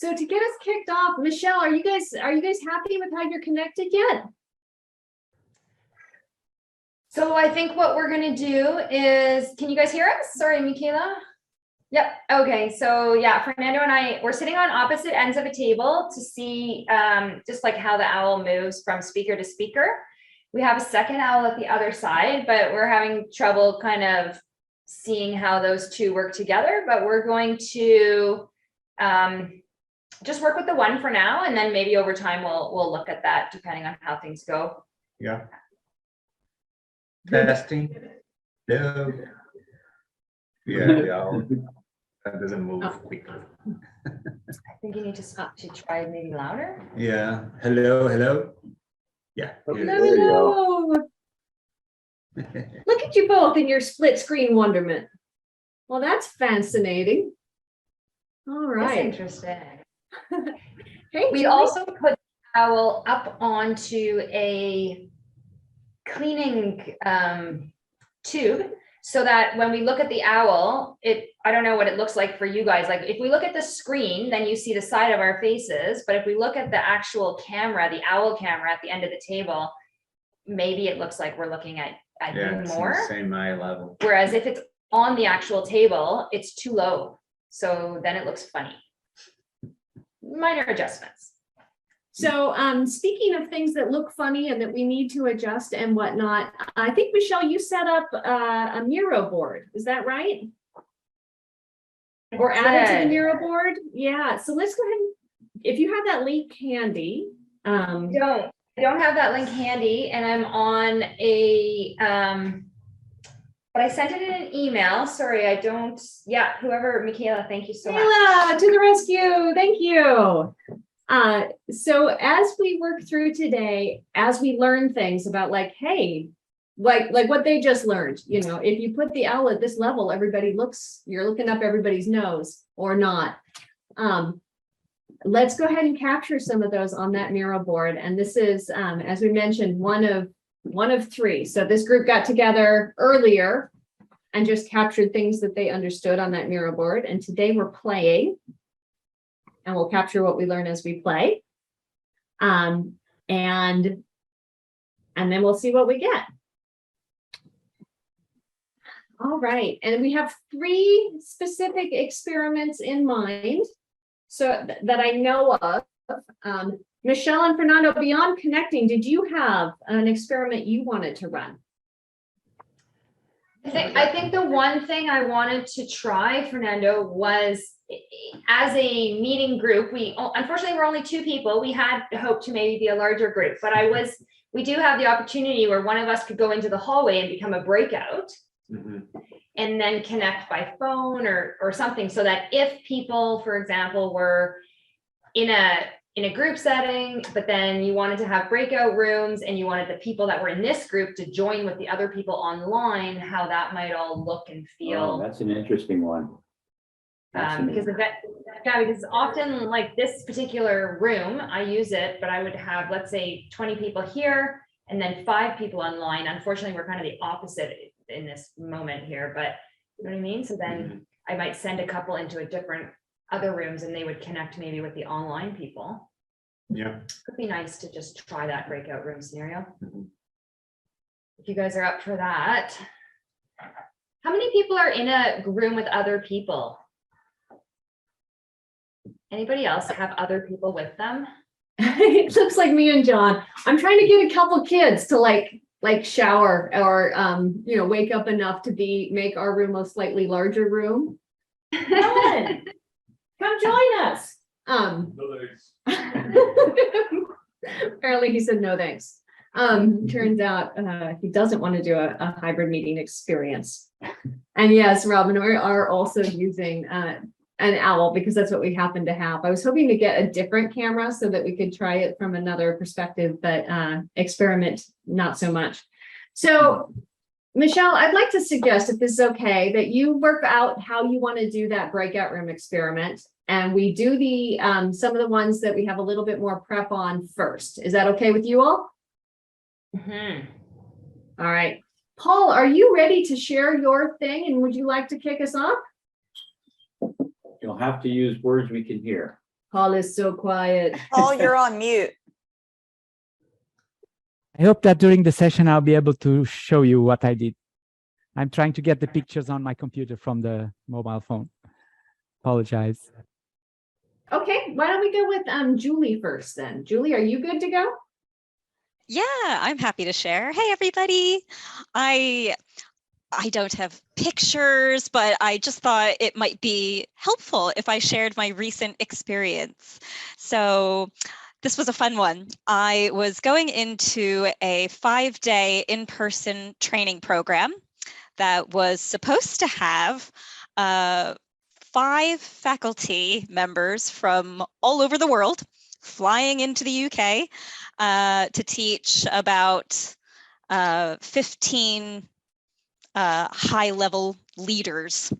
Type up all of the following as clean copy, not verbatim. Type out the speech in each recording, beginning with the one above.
So to get us kicked off, Michelle, are you guys happy with how you're connected yet? So I think what we're gonna do is, can you guys hear us? Sorry, Michaela. Yep. Okay. So yeah, Fernando and I, we're sitting on opposite ends of a table to see just like how the owl moves from speaker to speaker. We have a second owl at the other side, but we're having trouble kind of seeing how those two work together. But we're going to just work with the one for now, and then maybe over time we'll look at that depending on how things go. Yeah. Testing. Hello. Yeah, that doesn't move quickly. I think you need to try maybe louder. Yeah. Hello. Yeah. Okay, There there you go. Look at you both in your split screen wonderment. Well, that's fascinating. All That's right. interesting. Hey, We Julie. also put the owl up onto a cleaning tube so that when we look at the owl, I don't know what it looks like for you guys. Like if we look at the screen, then you see the side of our faces. But if we look at the actual camera, the owl camera at the end of the table, maybe it looks like we're looking at Yeah, you it's more. the same eye level. Whereas if it's on the actual table, it's too low. So then it looks funny. Minor adjustments. So speaking of things that look funny and that we need to adjust and whatnot, I think, Michelle, you set up a Miro board. Is that right? Or added to the Miro board? Yeah. So let's go ahead and, if you have that link handy. I don't have that link handy, and I'm on a but I sent it in an email. Sorry, I don't. Yeah, whoever, Michaela, thank you so much. Michaela, to the rescue. Thank you. So as we work through today, as we learn things about like, hey, like what they just learned, you know, if you put the owl at this level, you're looking up everybody's nose or not. Let's go ahead and capture some of those on that Miro board. And this is, as we mentioned, one of three. So this group got together earlier and just captured things that they understood on that Miro board. And today we're playing. And we'll capture what we learn as we play. And then we'll see what we get. All right. And we have 3 specific experiments in mind. So that I know of. Michelle and Fernando, beyond connecting, did you have an experiment you wanted to run? I think the one thing I wanted to try, Fernando, was as a meeting group, unfortunately we're only 2 people. We had hoped to maybe be a larger group, but we do have the opportunity where one of us could go into the hallway and become a breakout. Mm-hmm. And then connect by phone or something, so that if people, for example, were in a group setting, but then you wanted to have breakout rooms and you wanted the people that were in this group to join with the other people online, how that might all look and feel. Oh, that's an interesting one. Because often like this particular room, I use it, but I would have, let's say 20 people here and then 5 people online. Unfortunately, we're kind of the opposite in this moment here, but you know what I mean? So then I might send a couple into a different other rooms and they would connect maybe with the online people. Yeah. Could be nice to just try that breakout room scenario. If you guys are up for that. How many people are in a room with other people? Anybody else have other people with them? It looks like me and John. I'm trying to get a couple kids to like shower or wake up enough to make our room a slightly larger room. Come join us. No thanks. Apparently he said no thanks. Turns out he doesn't want to do a hybrid meeting experience. And yes, Robin, we are also using an owl because that's what we happen to have. I was hoping to get a different camera so that we could try it from another perspective, but experiment not so much. So Michelle, I'd like to suggest, if this is okay, that you work out how you want to do that breakout room experiment. And we do some of the ones that we have a little bit more prep on first. Is that okay with you all? Mm-hmm. All right. Paul, are you ready to share your thing? And would you like to kick us off? You'll have to use words we can hear. Paul is so quiet. Paul, you're on mute. I hope that during the session, I'll be able to show you what I did. I'm trying to get the pictures on my computer from the mobile phone. Apologize. Okay, why don't we go with Julie first then? Julie, are you good to go? Yeah, I'm happy to share. Hey, everybody. I don't have pictures, but I just thought it might be helpful if I shared my recent experience. So this was a fun one. I was going into a 5-day in-person training program that was supposed to have 5 faculty members from all over the world flying into the UK to teach about 15 high-level leaders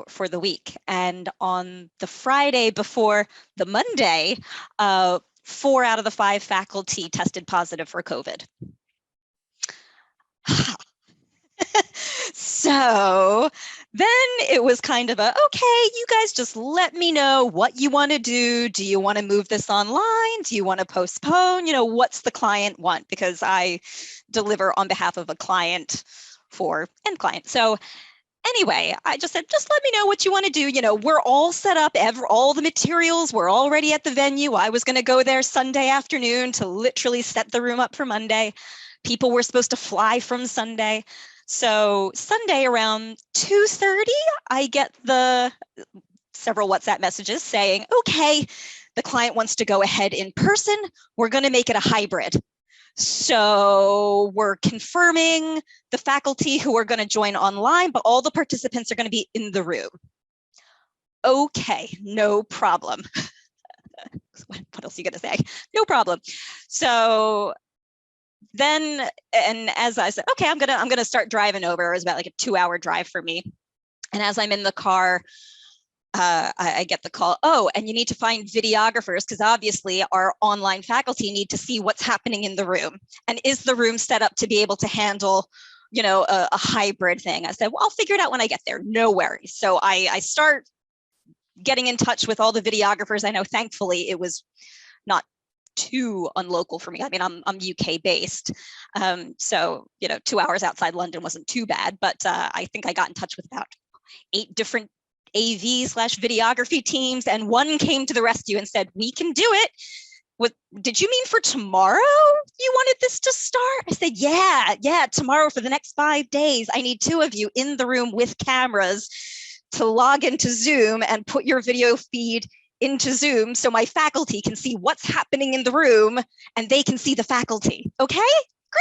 for the week. And on the Friday before the Monday, 4 out of the 5 faculty tested positive for COVID. So then it was kind of a, okay, you guys just let me know what you want to do. Do you want to move this online? Do you want to postpone? You know, what's the client want? Because I deliver on behalf of a client for end client. So anyway, I just said, just let me know what you want to do. You know, we're all set up, all the materials were already at the venue. I was going to go there Sunday afternoon to literally set the room up for Monday. People were supposed to fly from Sunday. So Sunday around 2:30, I get several WhatsApp messages saying, okay, the client wants to go ahead in person. We're going to make it a hybrid. So we're confirming the faculty who are going to join online, but all the participants are going to be in the room. Okay, no problem. What else are you going to say? No problem. So then, and as I said, okay, I'm gonna start driving over. It was about like a 2-hour drive for me. And as I'm in the car, I get the call, oh, and you need to find videographers because obviously our online faculty need to see what's happening in the room. And is the room set up to be able to handle, you know, a hybrid thing? I said, well, I'll figure it out when I get there. No worries. So I start getting in touch with all the videographers. I know thankfully it was not too unlocal for me. I mean, I'm UK based. So, you know, 2 hours outside London wasn't too bad, but I think I got in touch with about 8 different AV/videography teams, and one came to the rescue and said, we can do it. Did you mean for tomorrow you wanted this to start? I said, yeah, tomorrow for the next 5 days. I need 2 of you in the room with cameras to log into Zoom and put your video feed into Zoom so my faculty can see what's happening in the room and they can see the faculty. Okay,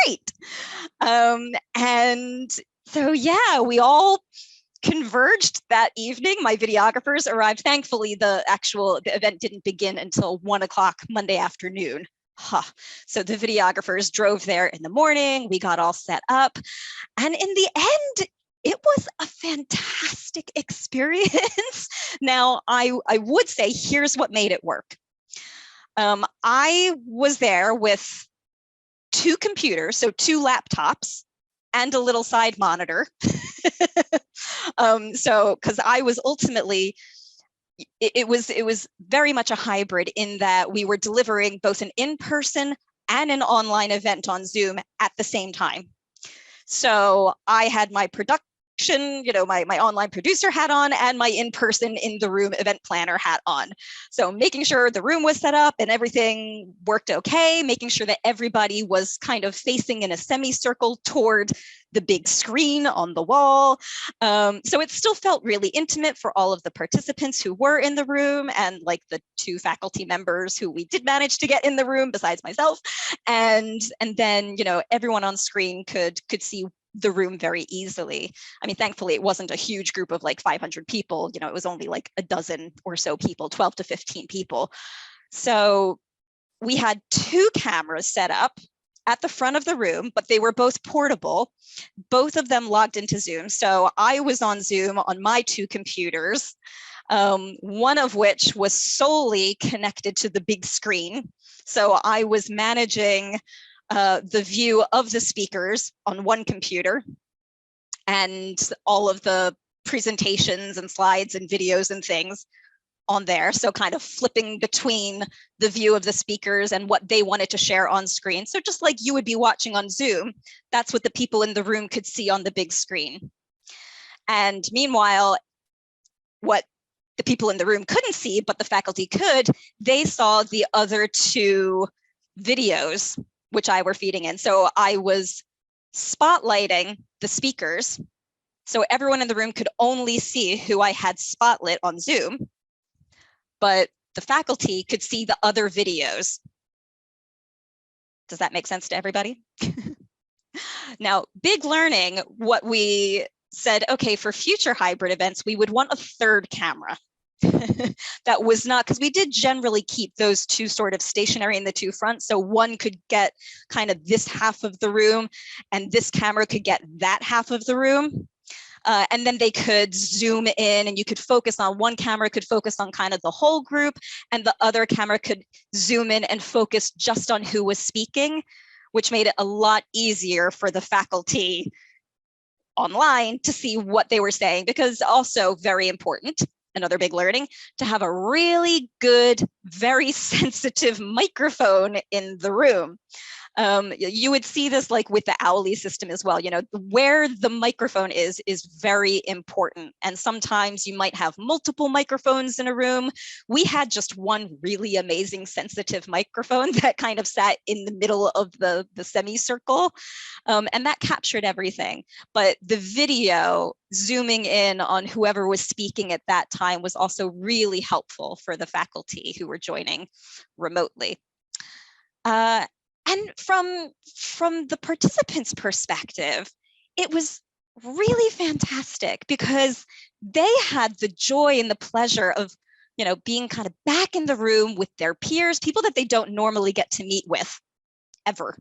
great. And so, yeah, we all converged that evening. My videographers arrived. Thankfully, the event didn't begin until 1 o'clock Monday afternoon. So the videographers drove there in the morning. We got all set up. And in the end, it was a fantastic experience. Now, I would say, here's what made it work. I was there with 2 computers, so 2 laptops and a little side monitor. So, because I was ultimately, it was very much a hybrid in that we were delivering both an in-person and an online event on Zoom at the same time. So I had my production, you know, my online producer hat on and my in-person in the room event planner hat on. So making sure the room was set up and everything worked okay, making sure that everybody was kind of facing in a semicircle toward the big screen on the wall. So it still felt really intimate for all of the participants who were in the room and like the 2 faculty members who we did manage to get in the room besides myself. And then, you know, everyone on screen could see the room very easily. I mean, thankfully, it wasn't a huge group of like 500 people. You know, it was only like a dozen or so people, 12 to 15 people. So we had 2 cameras set up at the front of the room, but they were both portable. Both of them logged into Zoom. So I was on Zoom on my 2 computers, one of which was solely connected to the big screen. So I was managing the view of the speakers on one computer and all of the presentations and slides and videos and things on there. So kind of flipping between the view of the speakers and what they wanted to share on screen. So just like you would be watching on Zoom, that's what the people in the room could see on the big screen. And meanwhile, what the people in the room couldn't see, but the faculty could, they saw the other two videos, which I were feeding in. So I was spotlighting the speakers. So everyone in the room could only see who I had spotlit on Zoom, but the faculty could see the other videos. Does that make sense to everybody? Now, big learning, what we said, okay, for future hybrid events, we would want a third camera. That was not, because we did generally keep those two sort of stationary in the two fronts. So one could get kind of this half of the room and this camera could get that half of the room. And then they could zoom in and you could focus on, one camera could focus on kind of the whole group and the other camera could zoom in and focus just on who was speaking, which made it a lot easier for the faculty online to see what they were saying, because also very important, another big learning, to have a really good, very sensitive microphone in the room. You would see this like with the Owly system as well. You know, where the microphone is very important. And sometimes you might have multiple microphones in a room. We had just one really amazing sensitive microphone that kind of sat in the middle of the semicircle, and that captured everything. But the video zooming in on whoever was speaking at that time was also really helpful for the faculty who were joining remotely. And from the participants' perspective, it was really fantastic because they had the joy and the pleasure of, you know, being kind of back in the room with their peers, people that they don't normally get to meet with ever.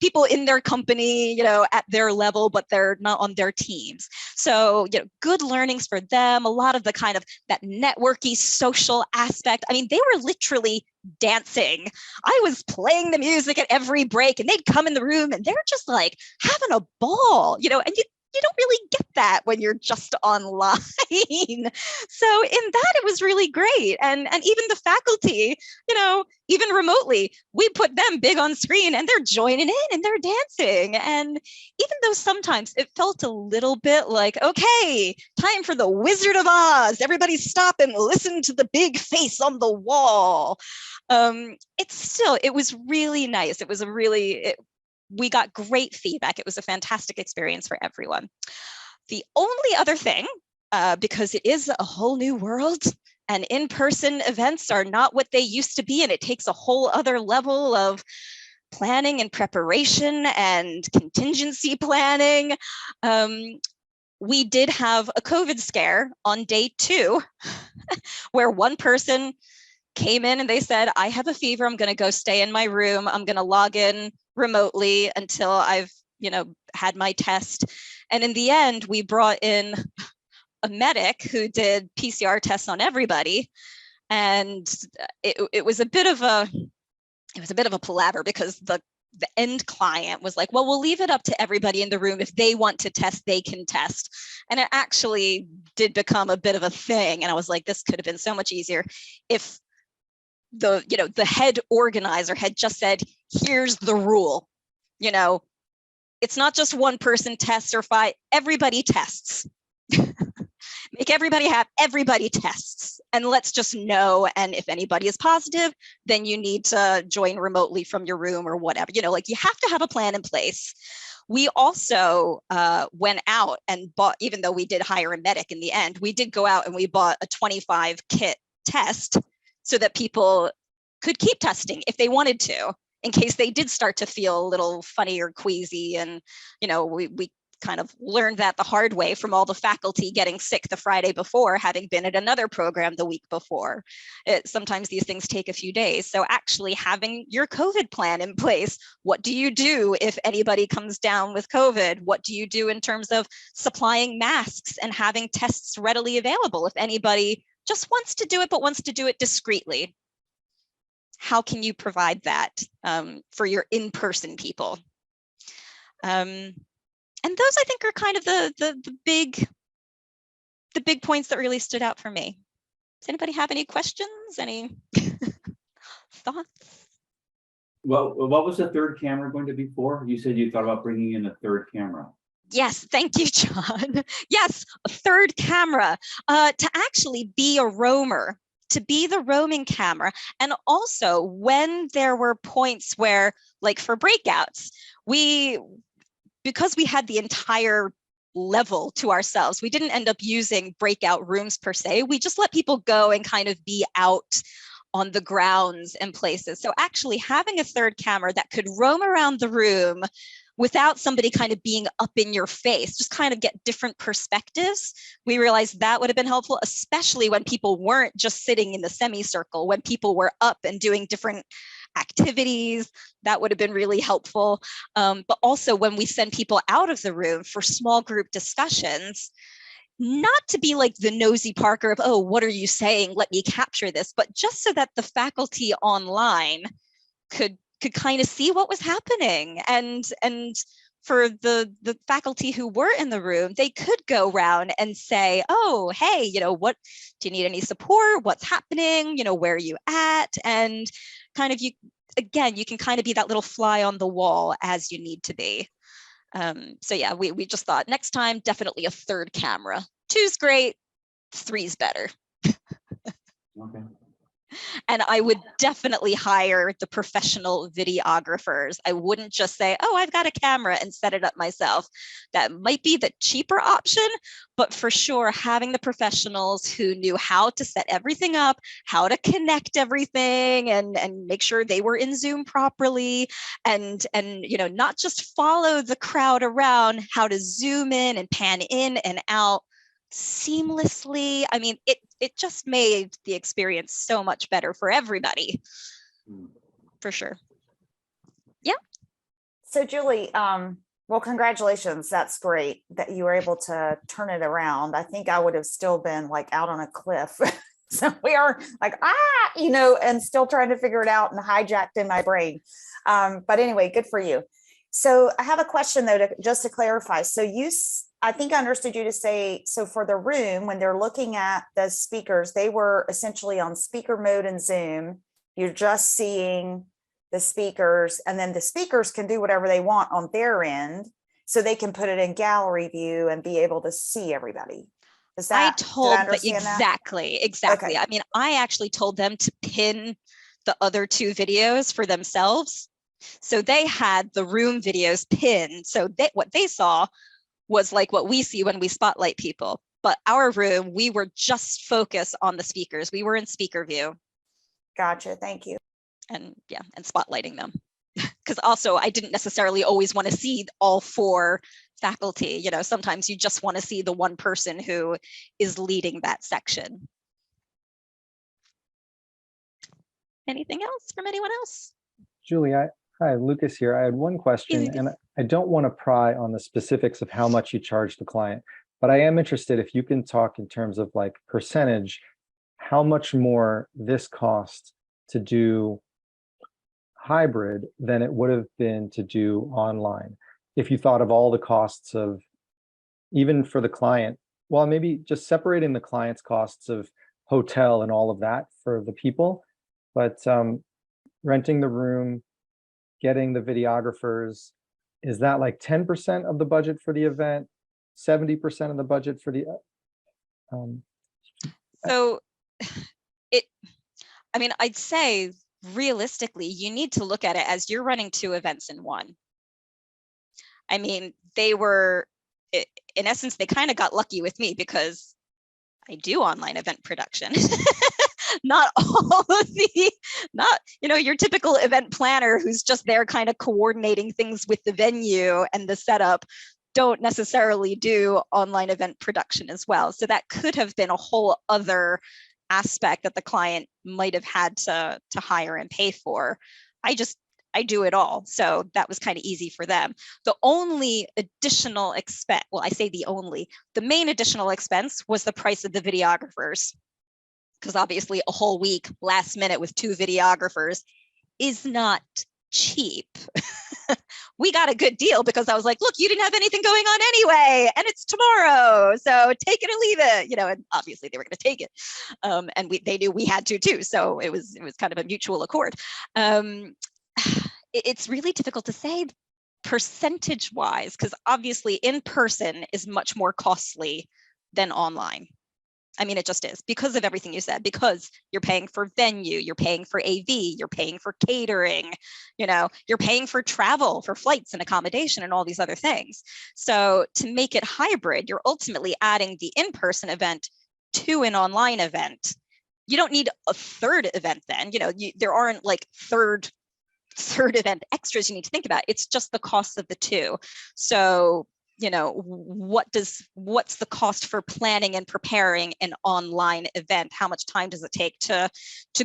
People in their company, you know, at their level, but they're not on their teams. So, you know, good learnings for them, a lot of the kind of that networky social aspect. I mean, they were literally dancing. I was playing the music at every break and they'd come in the room and they're just like having a ball, you know, and you don't really get that when you're just online. So in that, it was really great. And even the faculty, you know, even remotely, we put them big on screen and they're joining in and they're dancing. And even though sometimes it felt a little bit like, okay, time for the Wizard of Oz, everybody stop and listen to the big face on the wall. It was really nice. It was we got great feedback. It was a fantastic experience for everyone. The only other thing, because it is a whole new world and in-person events are not what they used to be, and it takes a whole other level of planning and preparation and contingency planning. We did have a COVID scare on day 2 where one person came in and they said, I have a fever, I'm going to go stay in my room, I'm going to log in remotely until I've, you know, had my test. And in the end, we brought in a medic who did PCR tests on everybody. And it was a bit of a palaver because the end client was like, well, we'll leave it up to everybody in the room. If they want to test, they can test. And it actually did become a bit of a thing. And I was like, this could have been so much easier if the head organizer had just said, here's the rule, you know, it's not just one person tests or 5, everybody tests. Make everybody tests, and let's just know. And if anybody is positive, then you need to join remotely from your room or whatever, you know, like you have to have a plan in place. We also went out and bought, even though we did hire a medic in the end, we did go out and we bought a 25 kit test so that people could keep testing if they wanted to, in case they did start to feel a little funny or queasy. And, you know, we kind of learned that the hard way from all the faculty getting sick the Friday before, having been at another program the week before. Sometimes these things take a few days. So actually having your COVID plan in place, what do you do if anybody comes down with COVID? What do you do in terms of supplying masks and having tests readily available if anybody just wants to do it, but wants to do it discreetly? How can you provide that for your in-person people? And those, I think, are kind of the big points that really stood out for me. Does anybody have any questions? Any thoughts? Well, what was the third camera going to be for? You said you thought about bringing in a third camera. Yes, thank you, John. Yes, a third camera to actually be a roamer, to be the roaming camera. And also when there were points where, like for breakouts, because we had the entire level to ourselves, we didn't end up using breakout rooms per se. We just let people go and kind of be out on the grounds and places. So actually having a third camera that could roam around the room without somebody kind of being up in your face, just kind of get different perspectives. We realized that would have been helpful, especially when people weren't just sitting in the semicircle, when people were up and doing different activities, that would have been really helpful. But also when we send people out of the room for small group discussions, not to be like the nosy Parker of, oh, what are you saying? Let me capture this, but just so that the faculty online could kind of see what was happening. And for the faculty who were in the room, they could go around and say, oh, hey, you know, what, do you need any support? What's happening? You know, where are you at? And kind of, you can kind of be that little fly on the wall as you need to be. So yeah, we just thought next time, definitely a third camera. 2's great, 3's better. Okay. And I would definitely hire the professional videographers. I wouldn't just say, oh, I've got a camera and set it up myself. That might be the cheaper option, but for sure, having the professionals who knew how to set everything up, how to connect everything and make sure they were in Zoom properly and you know, not just follow the crowd around, how to zoom in and pan in and out seamlessly. I mean, it just made the experience so much better for everybody, for sure. Yeah. So Julie, well, congratulations. That's great that you were able to turn it around. I think I would have still been like out on a cliff. So we are like, you know, and still trying to figure it out and hijacked in my brain. But anyway, good for you. So I have a question though, just to clarify. So I think I understood you to say, so for the room, when they're looking at the speakers, they were essentially on speaker mode in Zoom. You're just seeing the speakers, and then the speakers can do whatever they want on their end. So they can put it in gallery view and be able to see everybody. Is that, I told did I understand exactly. Okay. I mean, I actually told them to pin the other 2 videos for themselves. So they had the room videos pinned. So what they saw was like what we see when we spotlight people. But our room, we were just focused on the speakers. We were in speaker view. Gotcha. Thank you. And yeah, and spotlighting them. Because also I didn't necessarily always want to see all 4 faculty. You know, sometimes you just want to see the one person who is leading that section. Anything else from anyone else? Julie, hi, Lucas here. I had one question, Lucas. and I don't want to pry on the specifics of how much you charge the client, but I am interested if you can talk in terms of like percentage, how much more this cost to do hybrid than it would have been to do online. If you thought of all the costs of, even for the client, well, maybe just separating the client's costs of hotel and all of that for the people, but renting the room, getting the videographers, is that like 10% of the budget for the event, 70% of the budget for the So I mean, I'd say realistically, you need to look at it as you're running 2 events in one. I mean, they were, in essence, they kind of got lucky with me because I do online event production. Not all of not, you know, your typical event planner who's just there kind of coordinating things with the venue and the setup don't necessarily do online event production as well. So that could have been a whole other aspect that the client might have had to hire and pay for. I do it all. So that was kind of easy for them. The only additional expense, well, I say the main additional expense was the price of the videographers. Because obviously a whole week last minute with 2 videographers is not cheap. we got a good deal because I was like, look, you didn't have anything going on anyway, and it's tomorrow, so take it or leave it, and obviously they were going to take it. And they knew we had to too. So it was kind of a mutual accord. It's really difficult to say percentage wise, because obviously in person is much more costly than online. I mean, it just is, because of everything you said, because you're paying for venue, you're paying for AV, you're paying for catering, you're paying for travel, for flights and accommodation and all these other things. So to make it hybrid, you're ultimately adding the in-person event to an online event. You don't need a third event then, there aren't like third event extras you need to think about. It's just the cost of the two. So what's the cost for planning and preparing an online event? How much time does it take to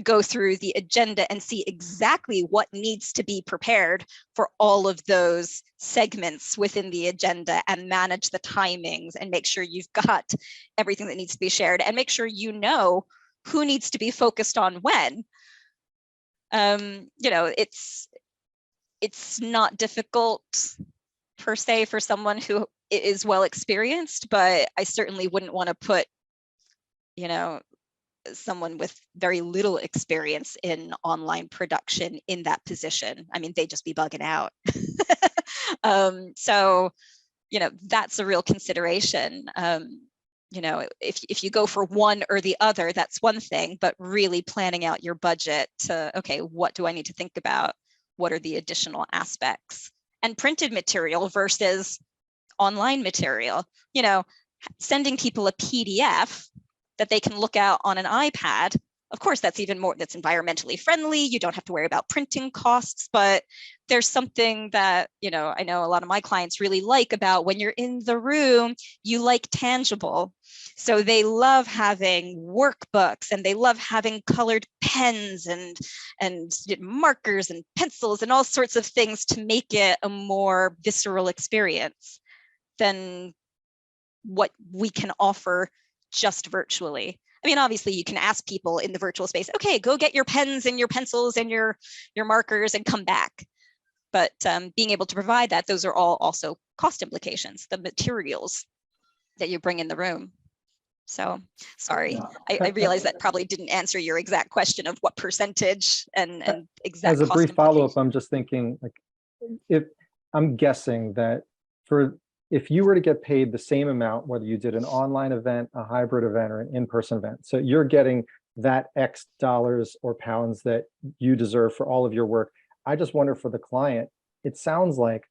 go through the agenda and see exactly what needs to be prepared for all of those segments within the agenda, and manage the timings and make sure you've got everything that needs to be shared, and make sure who needs to be focused on when. It's not difficult per se for someone who is well experienced, but I certainly wouldn't want to put, someone with very little experience in online production in that position. I mean, they'd just be bugging out. So, that's a real consideration. If you go for one or the other, that's one thing, but really planning out your budget to, okay, what do I need to think about? What are the additional aspects? And printed material versus online material, sending people a PDF that they can look at on an iPad. Of course, that's environmentally friendly. You don't have to worry about printing costs, but there's something that, I know a lot of my clients really like about when you're in the room, you like tangible. So they love having workbooks, and they love having colored pens and markers and pencils and all sorts of things to make it a more visceral experience than what we can offer just virtually. I mean, obviously you can ask people in the virtual space, okay, go get your pens and your pencils and your markers and come back. But being able to provide that, those are all also cost implications, the materials that you bring in the room. So sorry, I realize that probably didn't answer your exact question of what percentage and exact As a cost brief follow-up, implications. I'm just thinking, like, I'm guessing that if you were to get paid the same amount, whether you did an online event, a hybrid event, or an in-person event, so you're getting that X dollars or pounds that you deserve for all of your work. I just wonder, for the client, it sounds like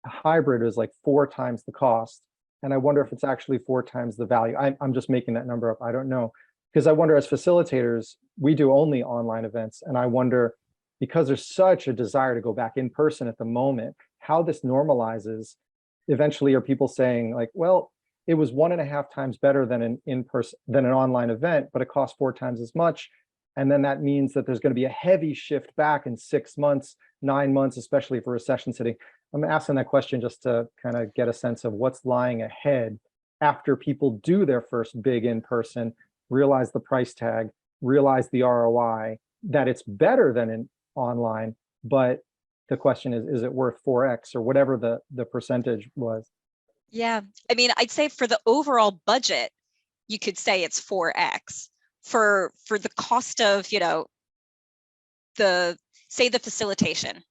a hybrid is like 4 times the cost. And I wonder if it's actually 4 times the value. I'm just making that number up. I don't know. Because I wonder, as facilitators, we do only online events. And I wonder, because there's such a desire to go back in person at the moment, how this normalizes. Eventually, are people saying like, well, it was 1.5 times better than an in-person, than an online event, but it costs 4 times as much. And then that means that there's going to be a heavy shift back in 6 months, 9 months, especially for recession sitting. I'm asking that question just to kind of get a sense of what's lying ahead after people do their first big in-person, realize the price tag, realize the ROI, that it's better than in online, but the question is it worth 4x or whatever the percentage was? Yeah, I mean, I'd say for the overall budget, you could say it's 4x. For the cost of, the facilitation,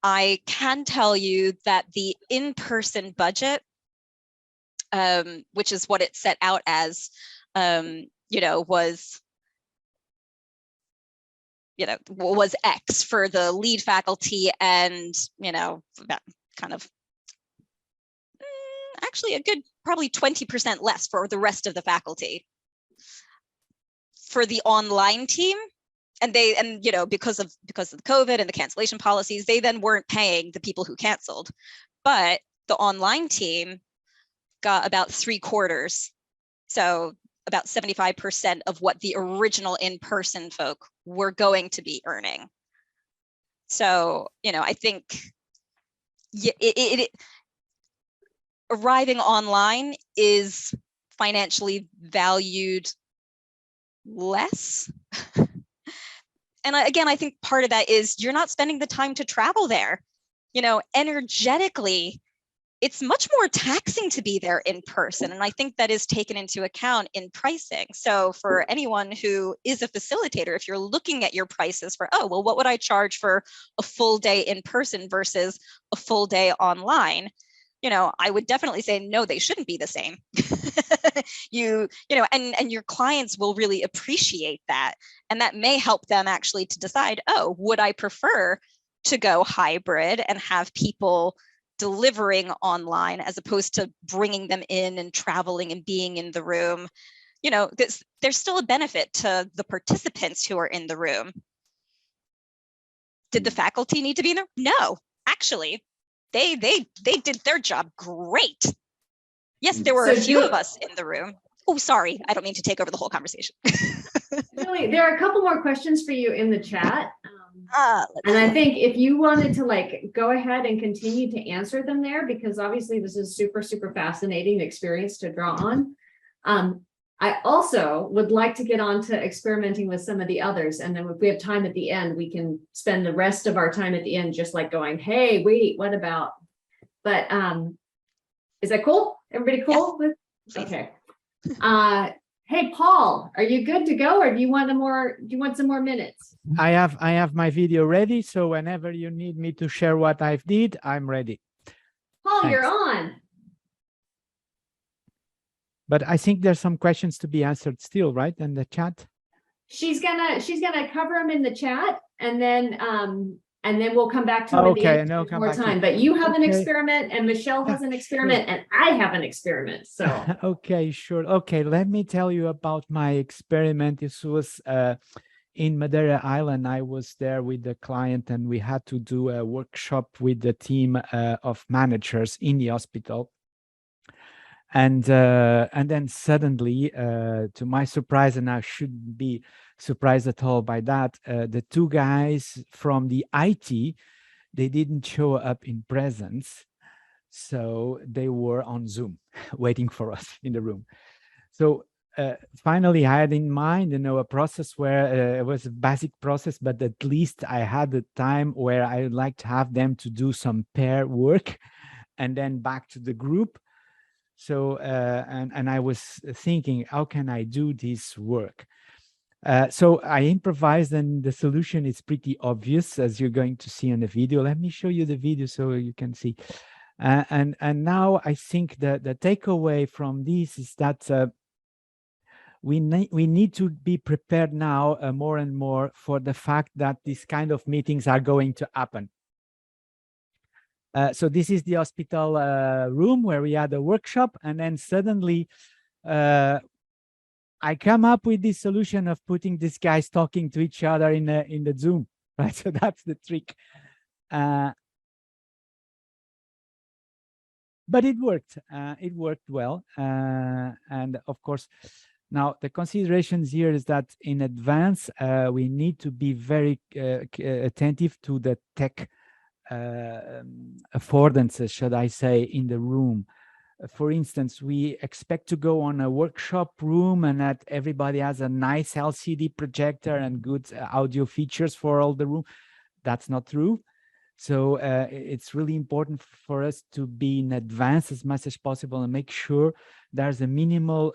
I can tell you that the in-person budget, which is what it set out as, was X for the lead faculty, and that kind of actually a good probably 20% less for the rest of the faculty. For the online team, and because of COVID and the cancellation policies, they then weren't paying the people who canceled, but the online team got about 3/4, so about 75% of what the original in-person folk were going to be earning. So I think arriving online is financially valued less. And again, I think part of that is you're not spending the time to travel there. energetically, it's much more taxing to be there in person. And I think that is taken into account in pricing. So for anyone who is a facilitator, if you're looking at your prices for, oh, well, what would I charge for a full day in person versus a full day online? I would definitely say, no, they shouldn't be the same. And your clients will really appreciate that. And that may help them actually to decide, oh, would I prefer to go hybrid and have people delivering online as opposed to bringing them in and traveling and being in the room? There's still a benefit to the participants who are in the room. Did the faculty need to be in there? No, actually, they did their job great. Yes, there were a few of us in the room. Oh, sorry, I don't mean to take over the whole conversation. Julie, there are a couple more questions for you in the chat. And I think if you wanted to go ahead and continue to answer them there, because obviously this is super, super fascinating experience to draw on. I also would like to get on to experimenting with some of the others. And then if we have time at the end, we can spend the rest of our time at the end just going, hey, wait, what about? But is that cool? Everybody cool? Yes. With? Okay. Hey, Paul, are you good to go, or do you want some more minutes? I have my video ready, so whenever you need me to share what I've did, I'm ready. Paul, Thanks. you're on. But I think there's some questions to be answered still, right? In the chat. She's gonna cover them in the chat, and then we'll come back to them at the Okay, end and I'll for come more back to time. you. But you have an Okay. experiment, and Michelle has Yeah, an experiment, and I have an experiment. So Okay, sure. Okay, let me tell you about my experiment. This was in Madeira Island. I was there with the client, and we had to do a workshop with the team of managers in the hospital. And then suddenly, to my surprise, and I shouldn't be surprised at all by that, the two guys from the IT, they didn't show up in presence. So they were on Zoom waiting for us in the room. So finally, I had in mind, a process where it was a basic process, but at least I had the time where I would like to have them to do some pair work and then back to the group. So, and I was thinking, how can I do this work? So I improvised, and the solution is pretty obvious, as you're going to see in the video. Let me show you the video so you can see. And now I think that the takeaway from this is that we need to be prepared now more and more for the fact that these kind of meetings are going to happen. So this is the hospital room where we had a workshop, and then suddenly I come up with this solution of putting these guys talking to each other in the Zoom, right? So that's the trick. But it worked. It worked well, and of course, now the considerations here is that in advance we need to be very attentive to the tech affordances, should I say, in the room. For instance, we expect to go on a workshop room and that everybody has a nice LCD projector and good audio features for all the room. That's not true. So it's really important for us to be in advance as much as possible and make sure there's a minimal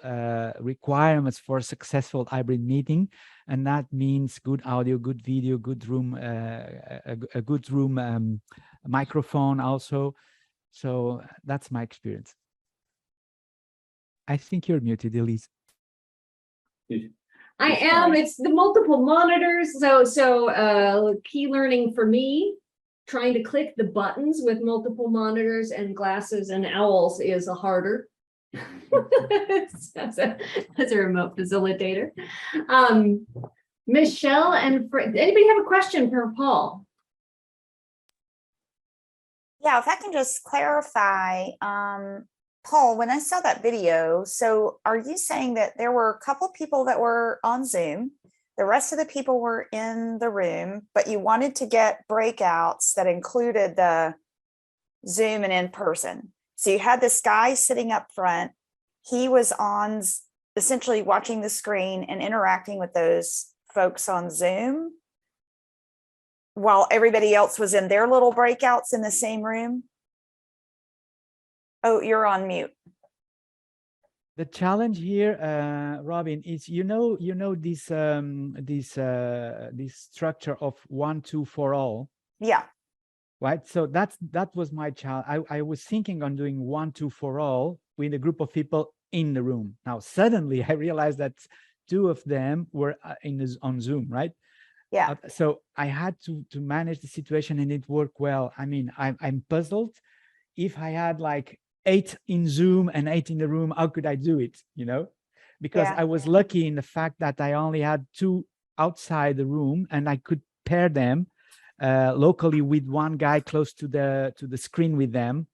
requirements for a successful hybrid meeting. And that means good audio, good video, good room, a good room microphone also. So that's my experience. I think you're muted, Elise. I am. It's the multiple monitors. So key learning for me, trying to click the buttons with multiple monitors and glasses and owls is harder. as a remote facilitator. Michelle and anybody have a question for Paul? Yeah, if I can just clarify, Paul, when I saw that video, so are you saying that there were a couple people that were on Zoom, the rest of the people were in the room, but you wanted to get breakouts that included the Zoom and in person? So you had this guy sitting up front. He was on essentially watching the screen and interacting with those folks on Zoom. while everybody else was in their little breakouts in the same room? Oh, you're on mute. The challenge here, Robin, is this structure of 1, 2 for all, Yeah. right? So that was my challenge. I was thinking on doing 1, 2 for all with a group of people in the room. Now suddenly I realized that 2 of them were on Zoom, right? Yeah. So I had to manage the situation, and it worked well. I mean, I'm puzzled. If I had like 8 in Zoom and 8 in the room, how could I do it? Because Yeah. I was lucky in the fact that I only had 2 outside the room, and I could pair them locally with one guy close to the screen with them.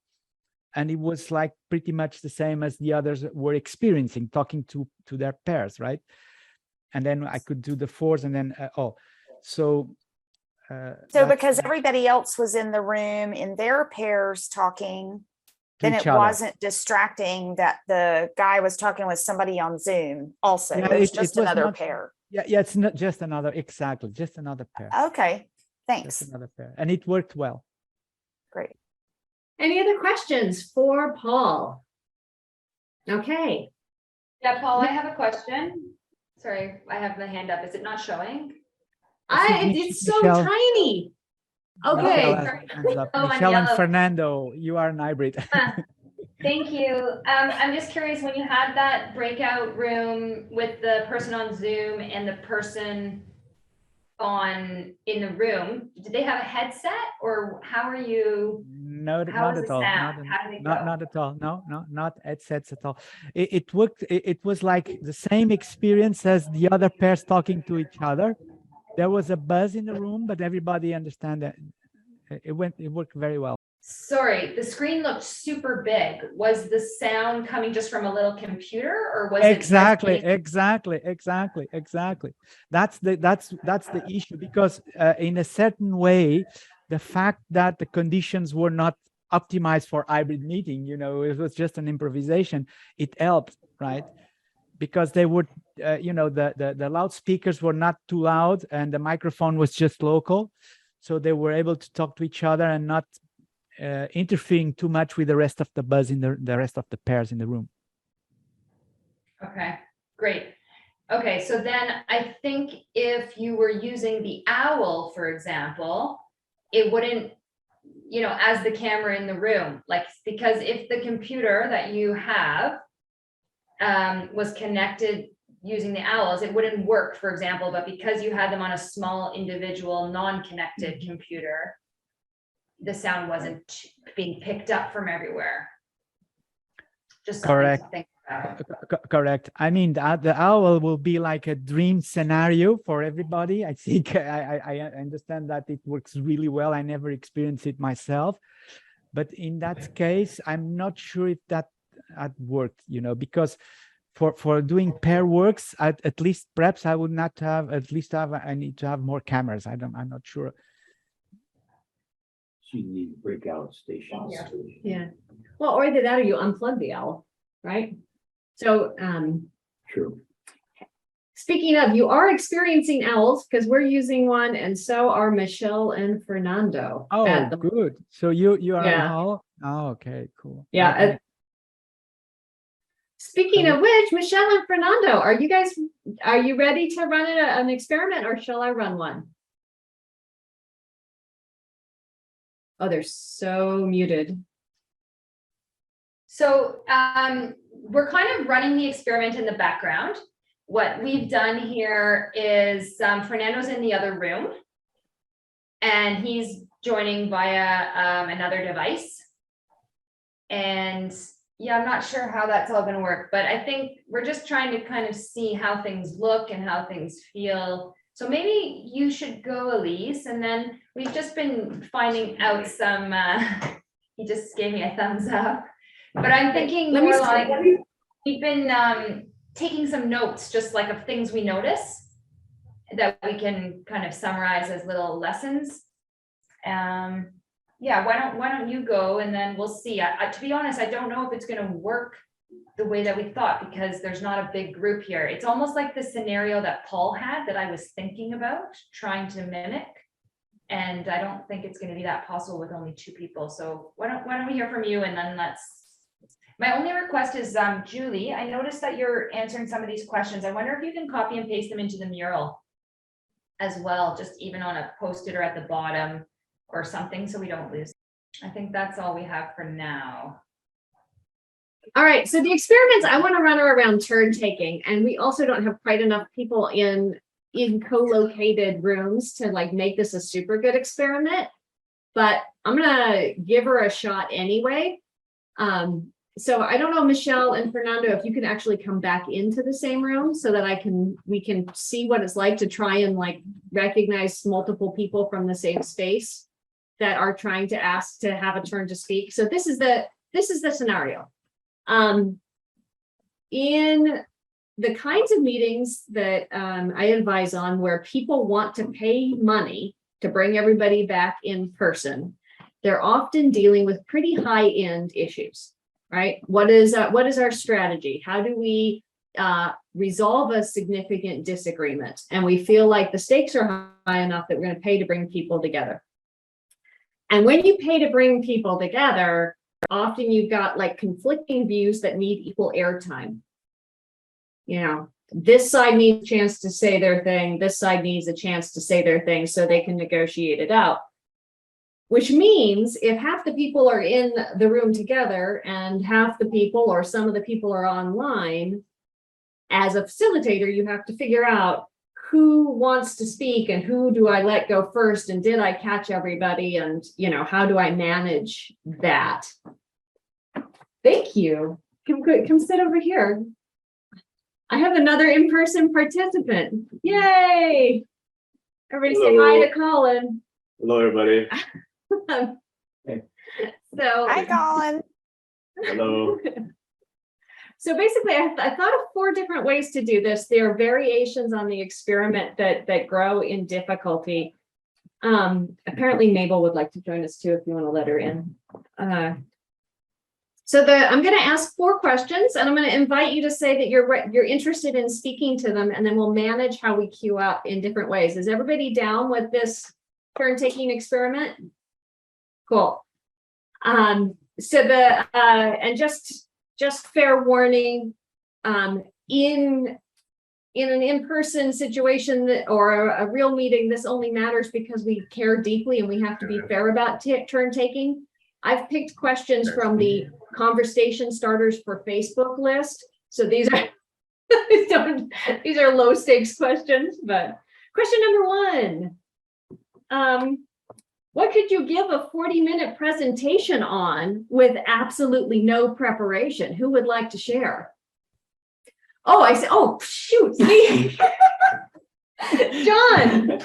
And it was like pretty much the same as the others were experiencing, talking to their pairs, right? And then I could do the 4s, and then so because everybody else was in the room in their pairs talking, then it each other. wasn't distracting that the guy was talking with somebody on Zoom also. Yeah, it was it just was another not- pair. Yeah, it's not just another, exactly, just another pair. Okay, thanks. Just another pair. And it worked well. Great. Any other questions for Paul? Okay. Yeah, Paul, I have a question. Sorry, I have my hand up. Is it not showing? It's so Michelle. tiny. Okay. Michelle has hands up. Oh, I'm Michelle and yellow. Fernando, you are an hybrid. Thank you. I'm just curious, when you had that breakout room with the person on Zoom and the person in the room, did they have a headset, or how are you? No, How not was at the all. sound? How did it go? Not at all. No, not headsets at all. It worked. It was like the same experience as the other pairs talking to each other. There was a buzz in the room, but everybody understand that it worked very well. Sorry, the screen looked super big. Was the sound coming just from a little computer, or was it Exactly. resonating? That's the issue, because in a certain way, the fact that the conditions were not optimized for hybrid meeting, it was just an improvisation. It helped, right? Because they would, the loudspeakers were not too loud, and the microphone was just local, so they were able to talk to each other and not interfering too much with the rest of the buzz in the rest of the pairs in the room. Okay, great. Okay, so then I think if you were using the owl, for example, it wouldn't, as the camera in the room, because if the computer that you have was connected using the owls, it wouldn't work, for example, but because you had them on a small individual non-connected computer, the sound wasn't being picked up from everywhere. Just something Correct. to think about. Correct. I mean, the owl will be like a dream scenario for everybody. I think I understand that it works really well. I never experienced it myself, but in that case, I'm not sure if that had worked, because for doing pair works, at least perhaps I would not have, I need to have more cameras. I'm not sure. So you need breakout stations. Yeah. Well, or either that or you unplug the owl, right? So, True. speaking of, you are experiencing owls because we're using one, and so are Michelle and Fernando. Oh, good. So you are Yeah. on owl? Oh, okay, cool. Yeah. Okay. Speaking of which, Michelle and Fernando, are you ready to run an experiment, or shall I run one? Oh, they're so muted. So we're kind of running the experiment in the background. What we've done here is Fernando's in the other room, and he's joining via another device. And yeah, I'm not sure how that's all going to work, but I think we're just trying to kind of see how things look and how things feel. So maybe you should go, Elise, and then we've just been finding out some, he just gave me a thumbs up, but I'm thinking more like we've been taking some notes, just like of things we notice that we can kind of summarize as little lessons. Yeah, why don't you go, and then we'll see. To be honest, I don't know if it's going to work the way that we thought, because there's not a big group here. It's almost like the scenario that Paul had that I was thinking about trying to mimic. And I don't think it's gonna be that possible with only 2 people. So why don't we hear from you, and then my only request is, Julie, I noticed that you're answering some of these questions. I wonder if you can copy and paste them into the mural as well, just even on a Post-it or at the bottom or something, so we don't lose. I think that's all we have for now. All right, so the experiments I want to run are around turn taking, and we also don't have quite enough people in co-located rooms to like make this a super good experiment, but I'm gonna give her a shot anyway. So I don't know, Michelle and Fernando, if you can actually come back into the same room so that we can see what it's like to try and like recognize multiple people from the same space that are trying to ask to have a turn to speak. So this is the scenario. In the kinds of meetings that I advise on where people want to pay money to bring everybody back in person, they're often dealing with pretty high-end issues, right? What is our strategy? How do we resolve a significant disagreement? And we feel like the stakes are high enough that we're going to pay to bring people together. And when you pay to bring people together, often you've got like conflicting views that need equal airtime. You know, this side needs a chance to say their thing. This side needs a chance to say their thing so they can negotiate it out. Which means if half the people are in the room together and half the people or some of the people are online, as a facilitator, you have to figure out who wants to speak and who do I let go first, and did I catch everybody, and how do I manage that? Thank you. Come sit over here. I have another in-person participant. Yay! Everybody say hi to Colin. Hello, everybody. So Hi, Colin. Hello. So basically, I thought of 4 different ways to do this. There are variations on the experiment that grow in difficulty. Apparently, Mabel would like to join us too, if you want to let her in. So I'm going to ask 4 questions, and I'm going to invite you to say that you're interested in speaking to them, and then we'll manage how we queue up in different ways. Is everybody down with this turn-taking experiment? Cool. So and just fair warning, in an in-person situation or a real meeting, this only matters because we care deeply and we have to be fair about turn taking. I've picked questions from the conversation starters for Facebook list. So these are these are low stakes questions, but question number 1. What could you give a 40-minute presentation on with absolutely no preparation? Who would like to share? Oh, I said, oh, shoot, me. John.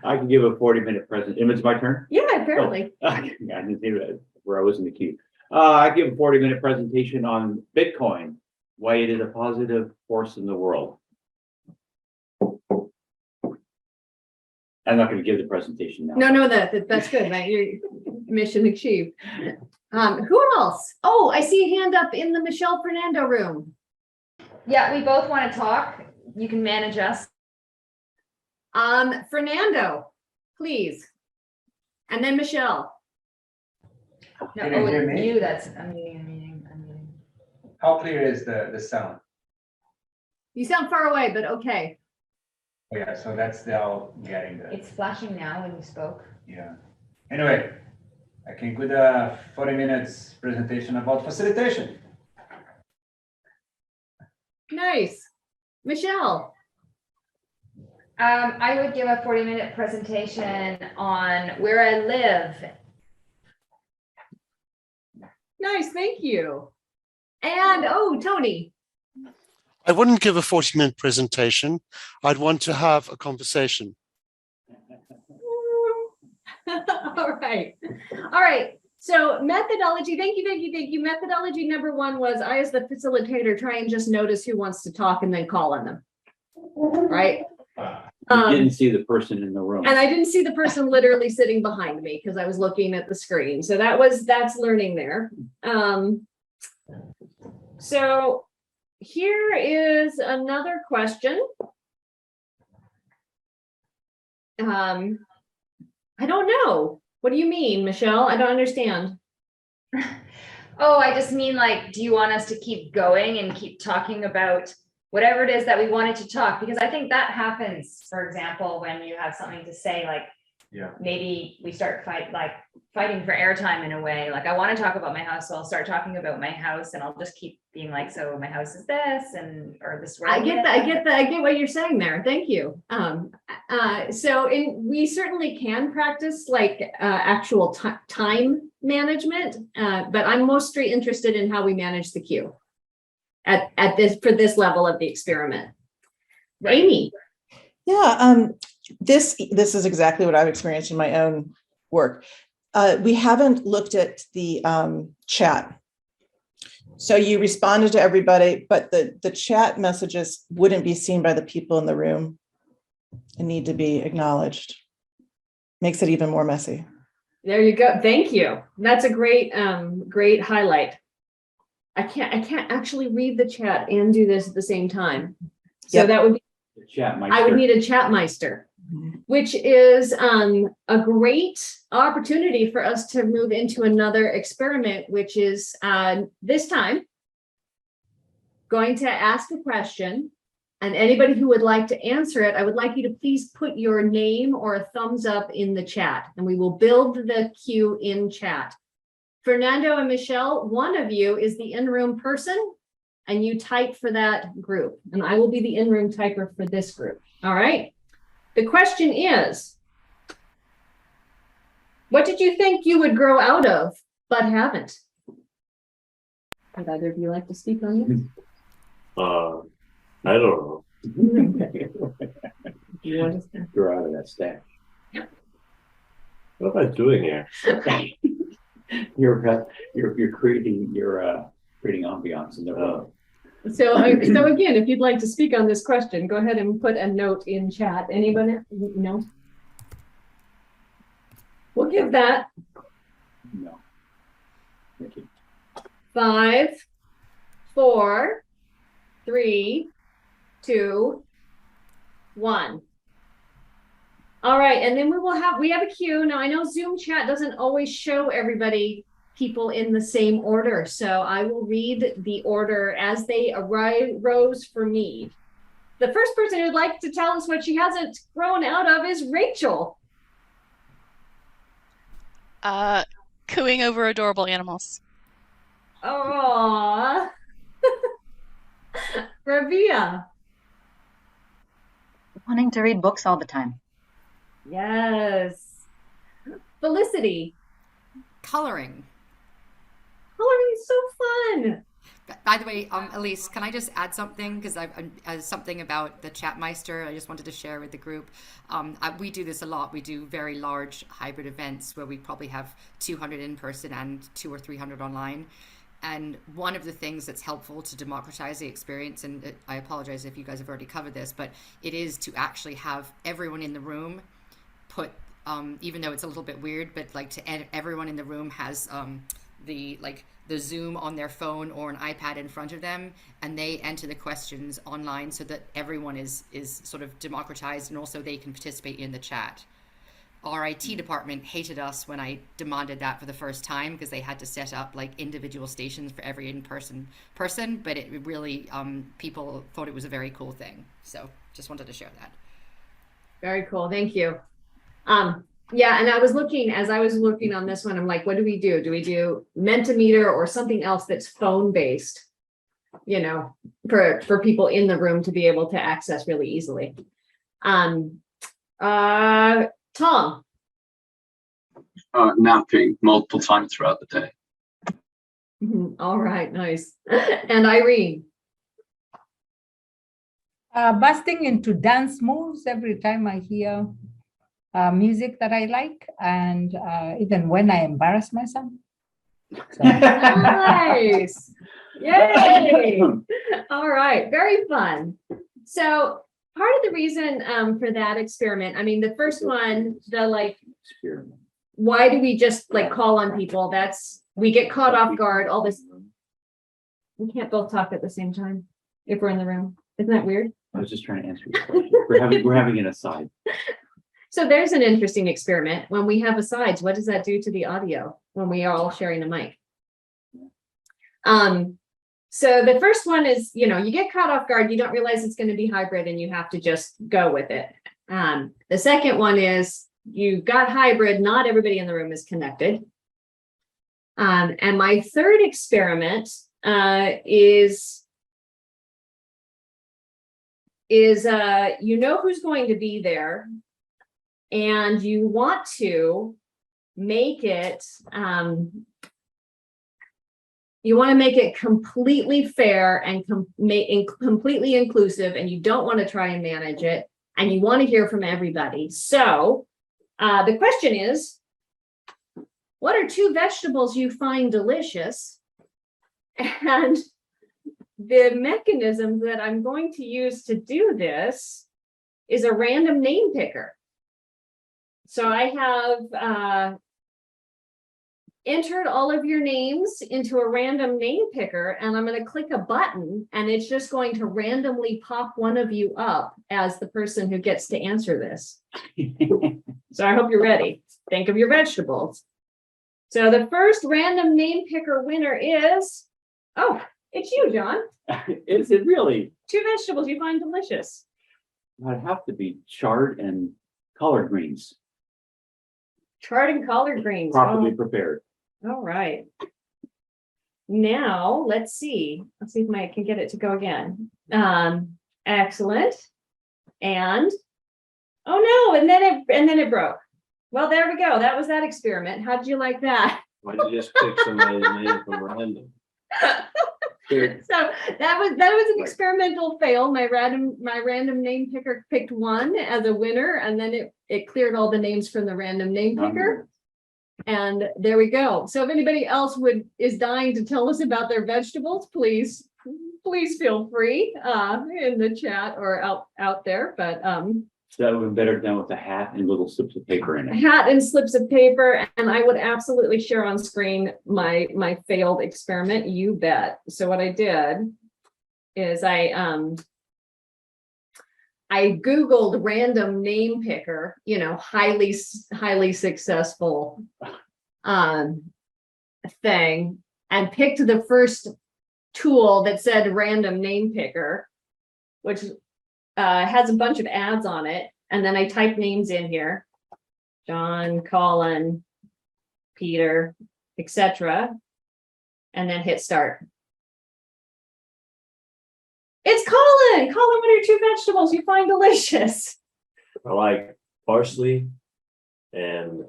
I can give a 40-minute presentation. It's my turn? Yeah, apparently. Oh, I didn't see that where I was in the queue. I give a 40-minute presentation on Bitcoin, why it is a positive force in the world. I'm not going to give the presentation now. No, that's good, right? Your mission achieved. Who else? Oh, I see a hand up in the Michelle Fernando room. Yeah, we both want to talk. You can manage us. Fernando, please. And then Michelle. No, Can you hear it's me? you. That's I'm meeting. How clear is the sound? You sound far away, but okay. Oh, yeah, so that's now getting the, It's flashing now when you spoke. yeah. Anyway, I can do the 40 minutes presentation about facilitation. Nice. Michelle. I would give a 40-minute presentation on where I live. Nice, thank you. And oh, Tony. I wouldn't give a 40-minute presentation. I'd want to have a conversation. All right. So methodology, thank you. Methodology number 1 was I, as the facilitator, try and just notice who wants to talk and then call on them. Right. You didn't see the person in the room. And I didn't see the person literally sitting behind me because I was looking at the screen. So that's learning there. So here is another question. I don't know. What do you mean, Michelle? I don't understand. Oh, I just mean like, do you want us to keep going and keep talking about whatever it is that we wanted to talk? Because I think that happens, for example, when you have something to say, like, Yeah. maybe we start fighting for airtime in a way. Like, I want to talk about my house, so I'll start talking about my house, and I'll just keep being like, so my house is this, or this. I get what you're saying there. Thank you. We certainly can practice like actual time management, but I'm mostly interested in how we manage the queue at this level of the experiment. Right. Amy. Yeah, this is exactly what I've experienced in my own work. We haven't looked at the chat. So you responded to everybody, but the chat messages wouldn't be seen by the people in the room and need to be acknowledged. Makes it even more messy. There you go. Thank you. That's a great highlight. I can't actually read the chat and do this at the same time. So that would be, I would need a chatmeister, which is a great opportunity for us to move into another experiment, which is this time going to ask a question, and anybody who would like to answer it, I would like you to please put your name or a thumbs up in the chat, and we will build the queue in chat. Fernando and Michelle, one of you is the in-room person, and you type for that group, and I will be the in-room typer for this group. All right. The question is, what did you think you would grow out of, but haven't? Would either of you like to speak on this? I don't know. You want to start? You're out of that stack. What am I doing here? You're creating ambiance in the room. So again, if you'd like to speak on this question, go ahead and put a note in chat. Anybody? No? We'll give that No. Thank you. 5, 4, 3, 2, 1. All right, and then we have a queue. Now I know Zoom chat doesn't always show everybody people in the same order, so I will read the order as they arose for me. The first person who'd like to tell us what she hasn't grown out of is Rachel. Cooing over adorable animals. Aww. Rabia. Wanting to read books all the time. Yes. Felicity. Coloring. Coloring is so fun. By the way, Elise, can I just add something? Because something about the Chatmeister I just wanted to share with the group. We do this a lot. We do very large hybrid events where we probably have 200 in person and 200 or 300 online. And one of the things that's helpful to democratize the experience, and I apologize if you guys have already covered this, but it is to actually have everyone in the room put, even though it's a little bit weird, but like everyone in the room has the Zoom on their phone or an iPad in front of them, and they enter the questions online so that everyone is sort of democratized, and also they can participate in the chat. Our IT department hated us when I demanded that for the first time, because they had to set up like individual stations for every in-person person, but it really, people thought it was a very cool thing. So just wanted to share that. Very cool. Thank you. Yeah, and as I was looking on this one, I'm like, what do we do? Do we do Mentimeter or something else that's phone-based, you know, for people in the room to be able to access really easily? Tom. Napping multiple times throughout the day. All right, nice. And Irene. Busting into dance moves every time I hear music that I like, and even when I embarrass myself. So. Nice. Yay. All right, very fun. So part of the reason for that experiment, I mean, the first one, why do we just like call on people? We get caught off guard, all this. We can't both talk at the same time if we're in the room. Isn't that weird? I was just trying to answer your question. We're having an aside. So there's an interesting experiment. When we have asides, what does that do to the audio when we are all sharing a mic? So the first one is, you get caught off guard, you don't realize it's going to be hybrid and you have to just go with it. The second one is you got hybrid, not everybody in the room is connected. And my third experiment is who's going to be there, and you want to make it completely fair and completely inclusive, and you don't want to try and manage it, and you want to hear from everybody. So the question is, what are 2 vegetables you find delicious? And the mechanism that I'm going to use to do this is a random name picker. So I have entered all of your names into a random name picker, and I'm going to click a button, and it's just going to randomly pop one of you up as the person who gets to answer this. So I hope you're ready. Think of your vegetables. So the first random name picker winner is, oh, it's you, John. Is it really? 2 vegetables you find delicious. I'd have to be chard and collard greens, Chard and collard greens. properly prepared. All right. Now, let's see. Let's see if I can get it to go again. Excellent. And, oh no, and then it broke. Well, there we go. That was that experiment. How did you like that? Why don't you just pick somebody's name from random? So that was an experimental fail. My random name picker picked one as a winner, and then it cleared all the names from the random name picker. And there we go. So if anybody else is dying to tell us about their vegetables, please feel free in the chat or out there. But That would have been better done with a hat and little slips of paper in a it. hat and slips of paper, and I would absolutely share on screen my failed experiment. You bet. So what I did is I Googled random name picker, highly successful thing, and picked the first tool that said random name picker, which has a bunch of ads on it. And then I typed names in here, John, Colin, Peter, etc. And then hit start. It's Colin. Colin, what are 2 vegetables you find delicious? I like parsley and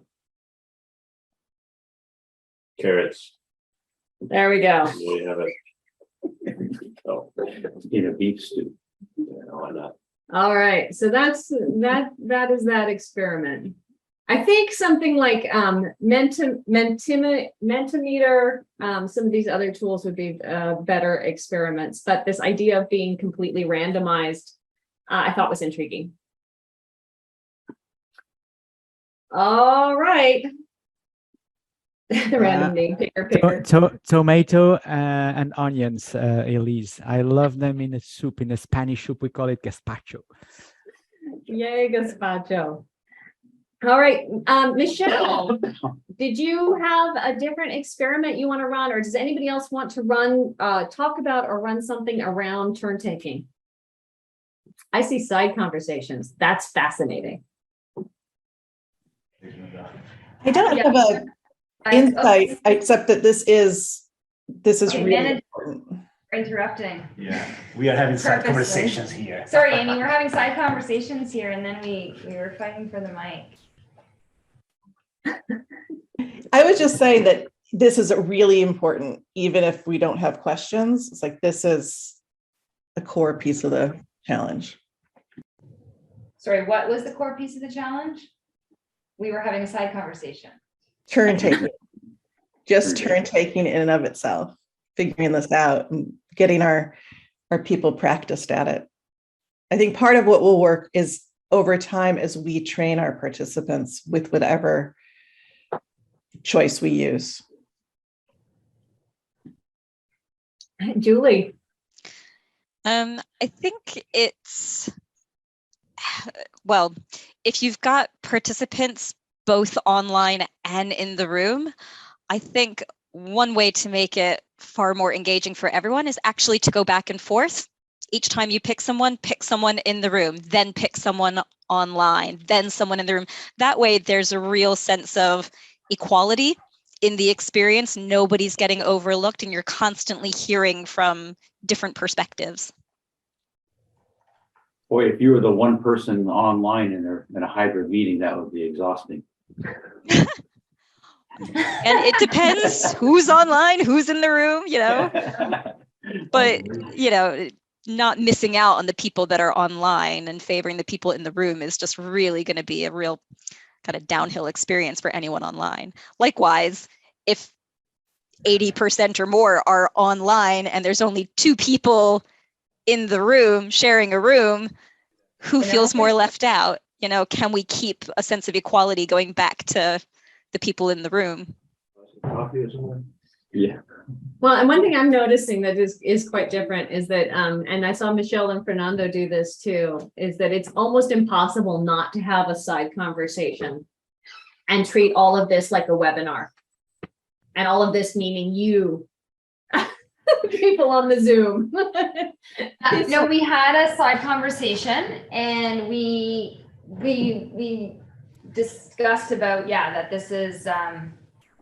carrots. There we go. There you have it. Oh, in a beef stew. Yeah, why not? All right. So that is that experiment. I think something like Mentimeter, some of these other tools would be better experiments, but this idea of being completely randomized, I thought was intriguing. All right. The random name picker. Tomato and onions, Elise. I love them in a soup. In a Spanish soup, we call it gazpacho. Yay, gazpacho. All right, Michelle, did you have a different experiment you want to run, or does anybody else want to run, talk about or run something around turn taking? I see side conversations. That's fascinating. I don't have a insight, except that this is really important. Interrupting. Yeah, we are having side Purposely. conversations here. Sorry, Amy, we're having side conversations here, and then we were fighting for the mic. I would just say that this is really important, even if we don't have questions. It's like this is a core piece of the challenge. Sorry, what was the core piece of the challenge? We were having a side conversation. Turn taking. Just turn taking in and of itself, figuring this out and getting our people practiced at it. I think part of what will work is over time as we train our participants with whatever choice we use. Julie. I think it's, well, if you've got participants both online and in the room, I think one way to make it far more engaging for everyone is actually to go back and forth. Each time you pick someone in the room, then pick someone online, then someone in the room. That way there's a real sense of equality in the experience. Nobody's getting overlooked and you're constantly hearing from different perspectives. Boy, if you were the one person online in a hybrid meeting, that would be exhausting. And it depends who's online, who's in the room, you know. But, you know, not missing out on the people that are online and favoring the people in the room is just really going to be a real kind of downhill experience for anyone online. Likewise, if 80% or more are online and there's only 2 people in the room sharing a room, who feels more left out? You know, can we keep a sense of equality going back to the people in the room? Yeah. Well, and one thing I'm noticing that is quite different is that, and I saw Michelle and Fernando do this too, is that it's almost impossible not to have a side conversation and treat all of this like a webinar. And all of this meaning you, people on the Zoom. No, we had a side conversation and we discussed about, that this is,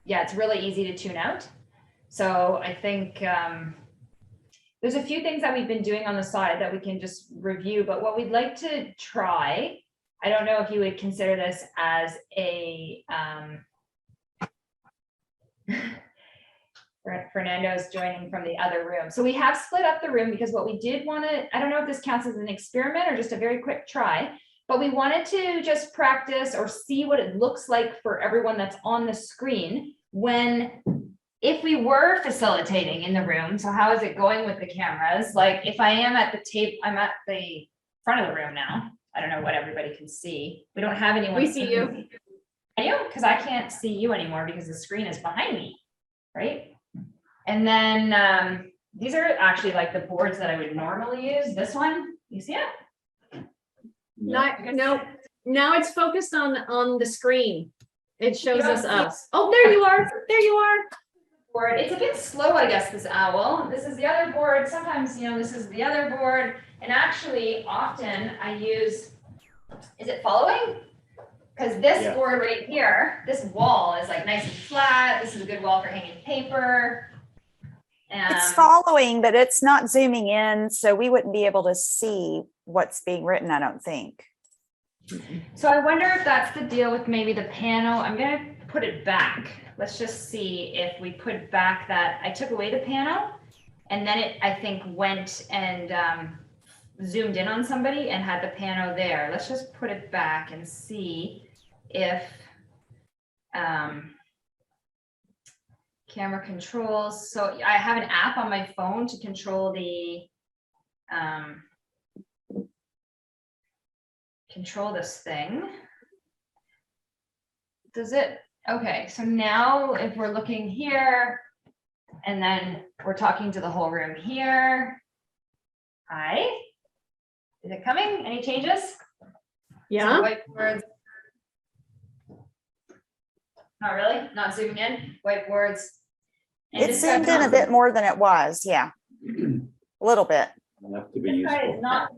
it's really easy to tune out. So I think there's a few things that we've been doing on the side that we can just review, but what we'd like to try, I don't know if you would consider this as a, Fernando's joining from the other room. So we have split up the room because what we did want to, I don't know if this counts as an experiment or just a very quick try, but we wanted to just practice or see what it looks like for everyone that's on the screen if we were facilitating in the room. So how is it going with the cameras? Like if I am at the tape, I'm at the front of the room now. I don't know what everybody can see. We don't have anyone. We see you. Can you? Because I can't see you anymore because the screen is behind me, right? And then these are actually like the boards that I would normally use. This one, you see it? No, now it's focused on the screen. It shows us. Oh, there you are. There you are. Board. It's a bit slow, I guess, this owl. This is the other board. Sometimes, this is the other board. And actually, often I use, is it following? Because this board right here, this wall is like nice and flat. This is a good wall for hanging paper. It's following, but it's not zooming in, so we wouldn't be able to see what's being written, I don't think. So I wonder if that's the deal with maybe the panel. I'm going to put it back. Let's just see if we put back that. I took away the panel and then it, I think, went and zoomed in on somebody and had the panel there. Let's just put it back and see if camera controls. So I have an app on my phone to control the control this thing. Does it? Okay, so now if we're looking here and then we're talking to the whole room here. Hi, is it coming? Any changes? Yeah. Whiteboards. Not really, not zooming in, whiteboards. It zoomed in a bit more than it was, yeah. A little bit. Enough to be useful. Not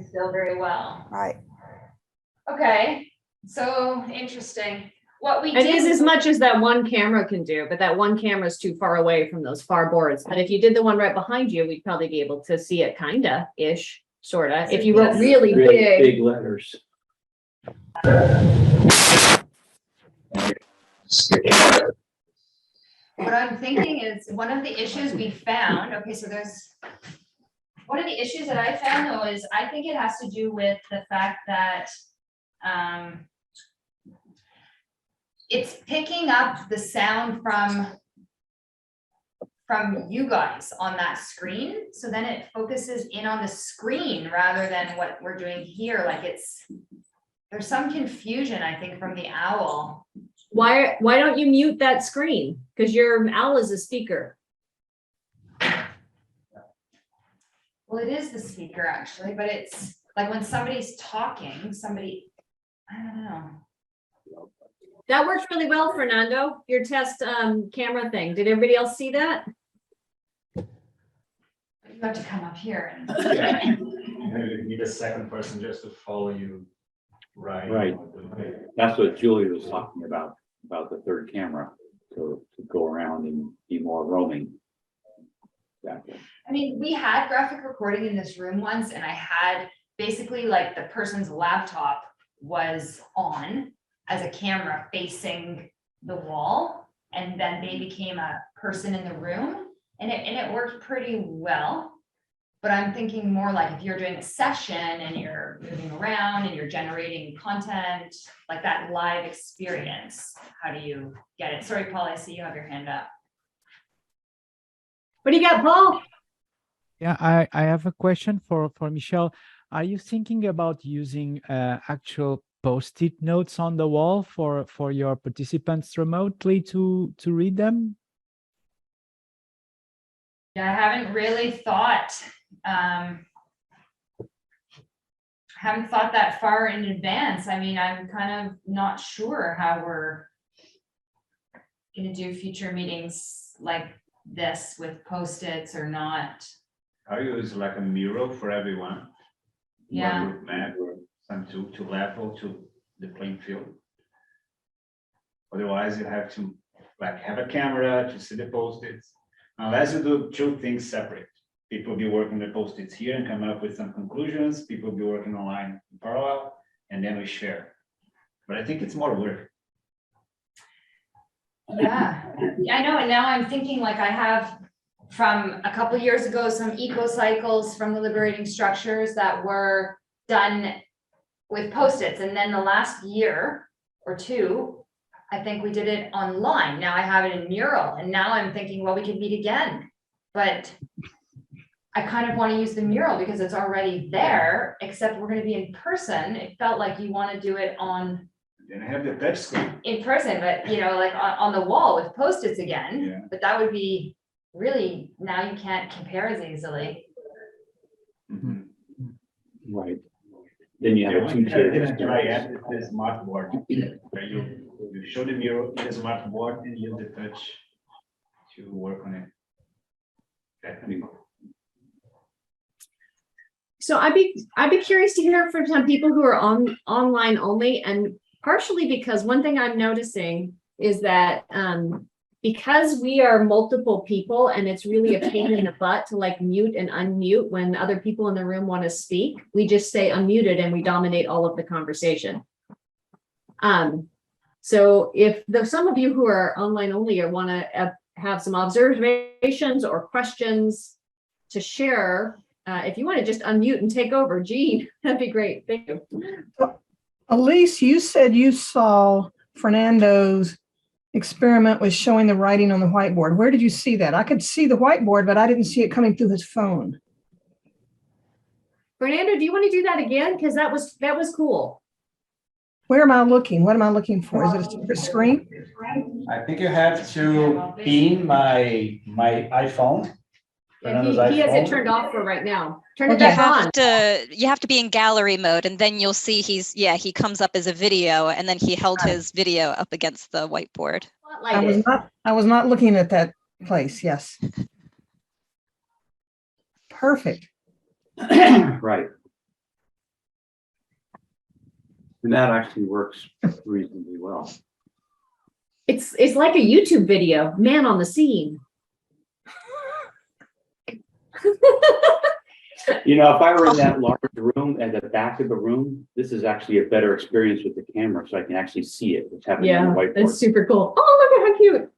still very well. Right. Okay, so interesting. What we It did is as much as that one camera can do, but that one camera is too far away from those far boards. But if you did the one right behind you, we'd probably be able to see it kinda-ish, sorta. If you wrote really big. Big letters. What I'm thinking is one of the issues we found, okay, so there's one of the issues that I found though is I think it has to do with the fact that it's picking up the sound from you guys on that screen. So then it focuses in on the screen rather than what we're doing here. Like there's some confusion, I think, from the owl. Why don't you mute that screen? Because your owl is a speaker. Well, it is the speaker actually, but it's like when somebody's talking, I don't know. That worked really well, Fernando, your test camera thing. Did everybody else see that? You have to come up here and. You need a second person just to follow you. Right. That's what Julie was talking about the third camera, to go around and be more roaming. Exactly. I mean, we had graphic recording in this room once, and I had basically like the person's laptop was on as a camera facing the wall, and then they became a person in the room, and it worked pretty well. But I'm thinking more like if you're doing a session and you're moving around and you're generating content, like that live experience, how do you get it? Sorry, Paul, I see you have your hand up. What do you got, Paul? Yeah, I have a question for Michelle. Are you thinking about using actual Post-it notes on the wall for your participants remotely to read them? Yeah, I haven't really thought, haven't thought that far in advance. I mean, I'm kind of not sure how we're gonna do future meetings like this with Post-its or not. I use like a mural for everyone. Yeah. One group map or some to level to the playing field. Otherwise, you have to like have a camera to see the Post-its. Unless you do two things separate. People be working the Post-its here and come up with some conclusions. People be working online in parallel, and then we share. But I think it's more work. Yeah, I know, and now I'm thinking like I have from a couple years ago, some eco cycles from the Liberating Structures that were done with Post-its, and then the last year or two, I think we did it online. Now I have it in mural, and now I'm thinking, well, we could meet again, but I kind of want to use the mural because it's already there, except we're going to be in person. It felt like you want to do it on Then I have the touch screen. in person, but you know, like on the wall with Post-its again. Yeah. But that would be really, now you can't compare as easily. Mhm. Right. Then you have Yeah, a one two thing I tier didn't try experience. yet is the smart board. Where you show the mural in the smart board and use the touch to work on it. Okay. So I'd be curious to hear from some people who are online only, and partially because one thing I'm noticing is that because we are multiple people and it's really a pain in the butt to like mute and unmute when other people in the room want to speak, we just stay unmuted and we dominate all of the conversation. So if some of you who are online only or want to have some observations or questions to share, if you want to just unmute and take over, Jean, that'd be great. Thank you. Elise, you said you saw Fernando's experiment with showing the writing on the whiteboard. Where did you see that? I could see the whiteboard, but I didn't see it coming through his phone. Fernando, do you want to do that again? Because that was cool. Where am I looking? What am I looking for? Is it a separate screen? I think you have to pin my iPhone. Yeah, he has it turned off for right now. Turn it You back on. you have to be in gallery mode, and then you'll see he comes up as a video, and then he held his video up against the whiteboard. I was not looking at that place. Yes. Perfect. Right. And that actually works reasonably well. It's like a YouTube video, man on the scene. You know, if I were in that large room at the back of the room, this is actually a better experience with the camera, so I can actually see it. What's happening on Yeah, the whiteboard. that's super cool. Oh, look at how cute.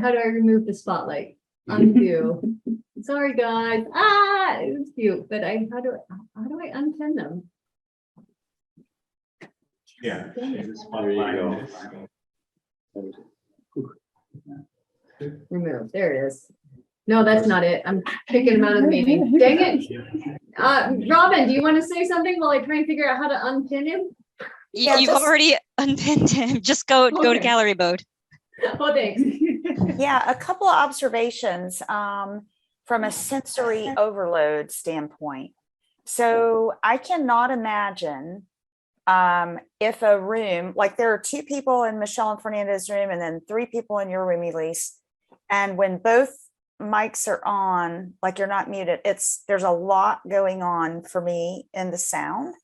How do I remove the spotlight? Undo. Sorry, guys. It's cute, but how do I unpin them? Yeah. There you go. Remove. There it is. No, that's not it. I'm kicking him out of the meeting. Dang it. Robin, do you want to say something while I try and figure out how to unpin him? You've already unpinned him. Just go to gallery mode. Oh, thanks. Yeah, a couple of observations from a sensory overload standpoint. So I cannot imagine if a room, like there are 2 people in Michelle and Fernando's room and then 3 people in your room, Elise. And when both mics are on, like you're not muted, there's a lot going on for me in the sound.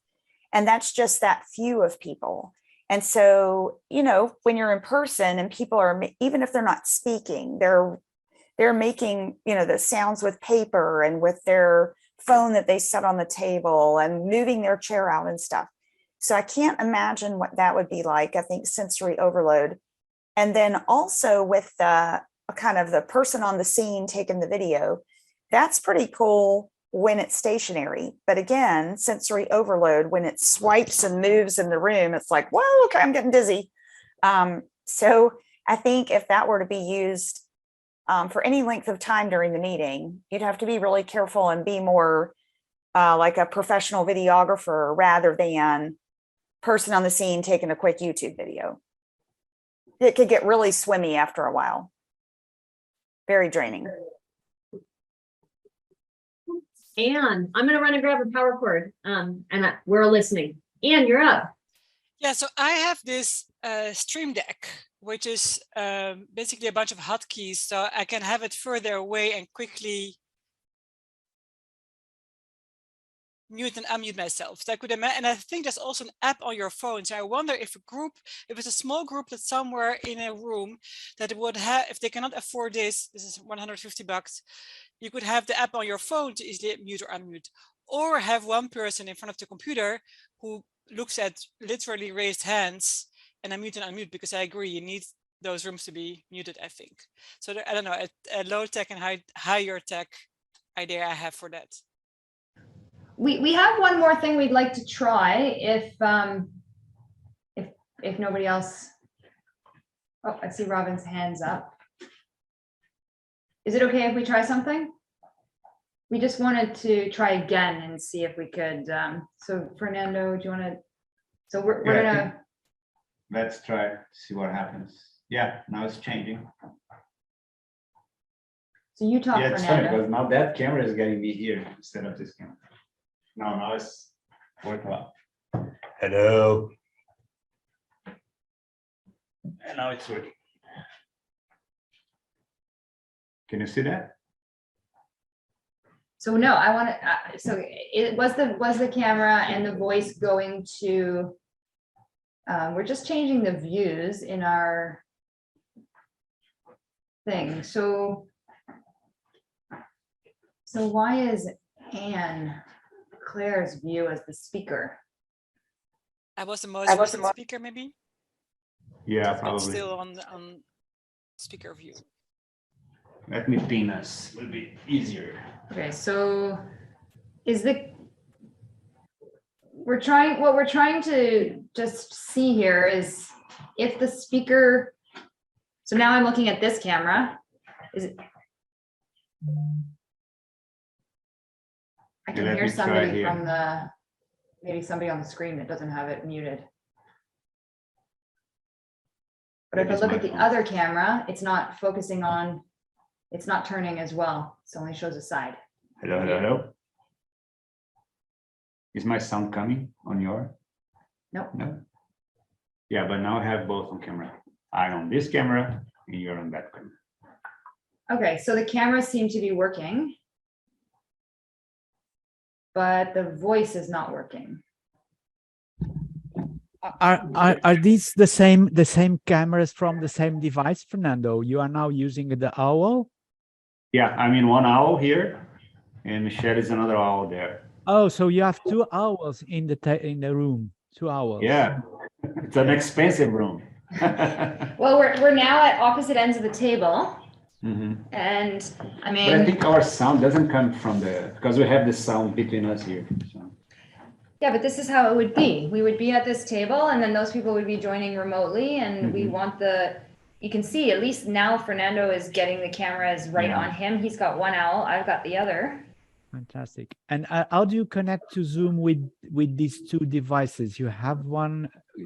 And that's just that few of people. And so, you know, when you're in person and people are, even if they're not speaking, they're making, you know, the sounds with paper and with their phone that they set on the table and moving their chair out and stuff. So I can't imagine what that would be like. I think sensory overload. And then also with the kind of the person on the scene taking the video, that's pretty cool when it's stationary. But again, sensory overload, when it swipes and moves in the room, it's like, whoa, okay, I'm getting dizzy. So I think if that were to be used for any length of time during the meeting, you'd have to be really careful and be more like a professional videographer rather than person on the scene taking a quick YouTube video. It could get really swimmy after a while. Very draining. And I'm gonna run and grab a power cord. We're listening. Ann, you're up. Yeah, so I have this Stream Deck, which is basically a bunch of hotkeys, so I can have it further away and quickly mute and unmute myself. So I could imagine, and I think there's also an app on your phone. So I wonder if it's a small group that's somewhere in a room that would have, if they cannot afford this is $150, you could have the app on your phone to easily mute or unmute, or have one person in front of the computer who looks at literally raised hands and unmute and unmute, because I agree, you need those rooms to be muted, I think. So I don't know, a low tech and higher tech idea I have for that. We have one more thing we'd like to try if nobody else. Oh, I see Robin's hands up. Is it okay if we try something? We just wanted to try again and see if we could. So Fernando, do you want to? So we're gonna. Let's try to see what happens. Yeah, now it's changing. So you talk, yeah, it's funny Fernando. because now that camera is getting me here instead of this camera. Now it's working well. Hello. And now it's working. Can you see that? So no, I want to. So it was the camera and the voice going to. We're just changing the views in our thing. So why is Claire's view as the speaker? I was the most recent speaker, maybe. Yeah, It's probably. still on speaker view. Let me pin us. Will be easier. Okay, so what we're trying to just see here is if the speaker, so now I'm looking at this camera, is it? I can Let hear me try somebody here. from maybe somebody on the screen that doesn't have it muted. But if I Maybe it's look my at the phone. other camera, it's not focusing on, it's not turning as well. It only shows a side. Hello, hello, hello. Is my sound coming on your? Nope. No. Yeah, but now I have both on camera. I'm on this camera and you're on that camera. Okay, so the cameras seem to be working, but the voice is not working. Are these the same cameras from the same device, Fernando? You are now using the owl? Yeah, I'm in one owl here and Michelle is another owl there. Oh, so you have 2 owls in the room, 2 owls. Yeah, it's an expensive room. Well, we're now at opposite ends of the table. Mm-hmm. And I mean, But I think our sound doesn't come from because we have the sound between us here. So. yeah, but this is how it would be. We would be at this table and then those people would be joining remotely and we want you can see at least now Fernando is getting the cameras right on him. He's got one owl, I've got the other. Fantastic. And how do you connect to Zoom with these 2 devices? You have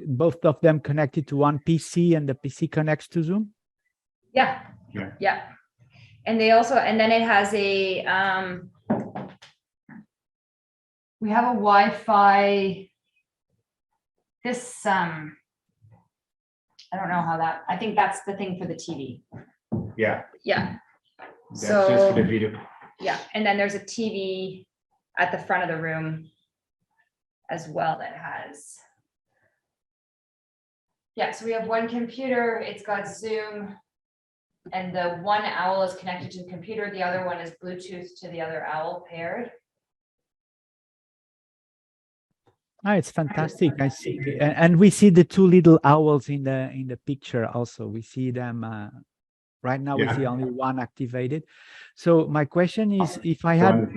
both of them connected to one PC and the PC connects to Zoom? Yeah. And then it has we have a Wi-Fi this, I don't know how that, I think that's the thing for the TV. Yeah, Yeah. that's just for So, the video. yeah, and then there's a TV at the front of the room as well that has. Yeah, so we have one computer, it's got Zoom. And the one owl is connected to the computer, the other one is Bluetooth to the other owl paired. Ah, it's fantastic. I see, and we see the two little owls in the picture also. We see them right now. We see only one activated. So my question is, if I had,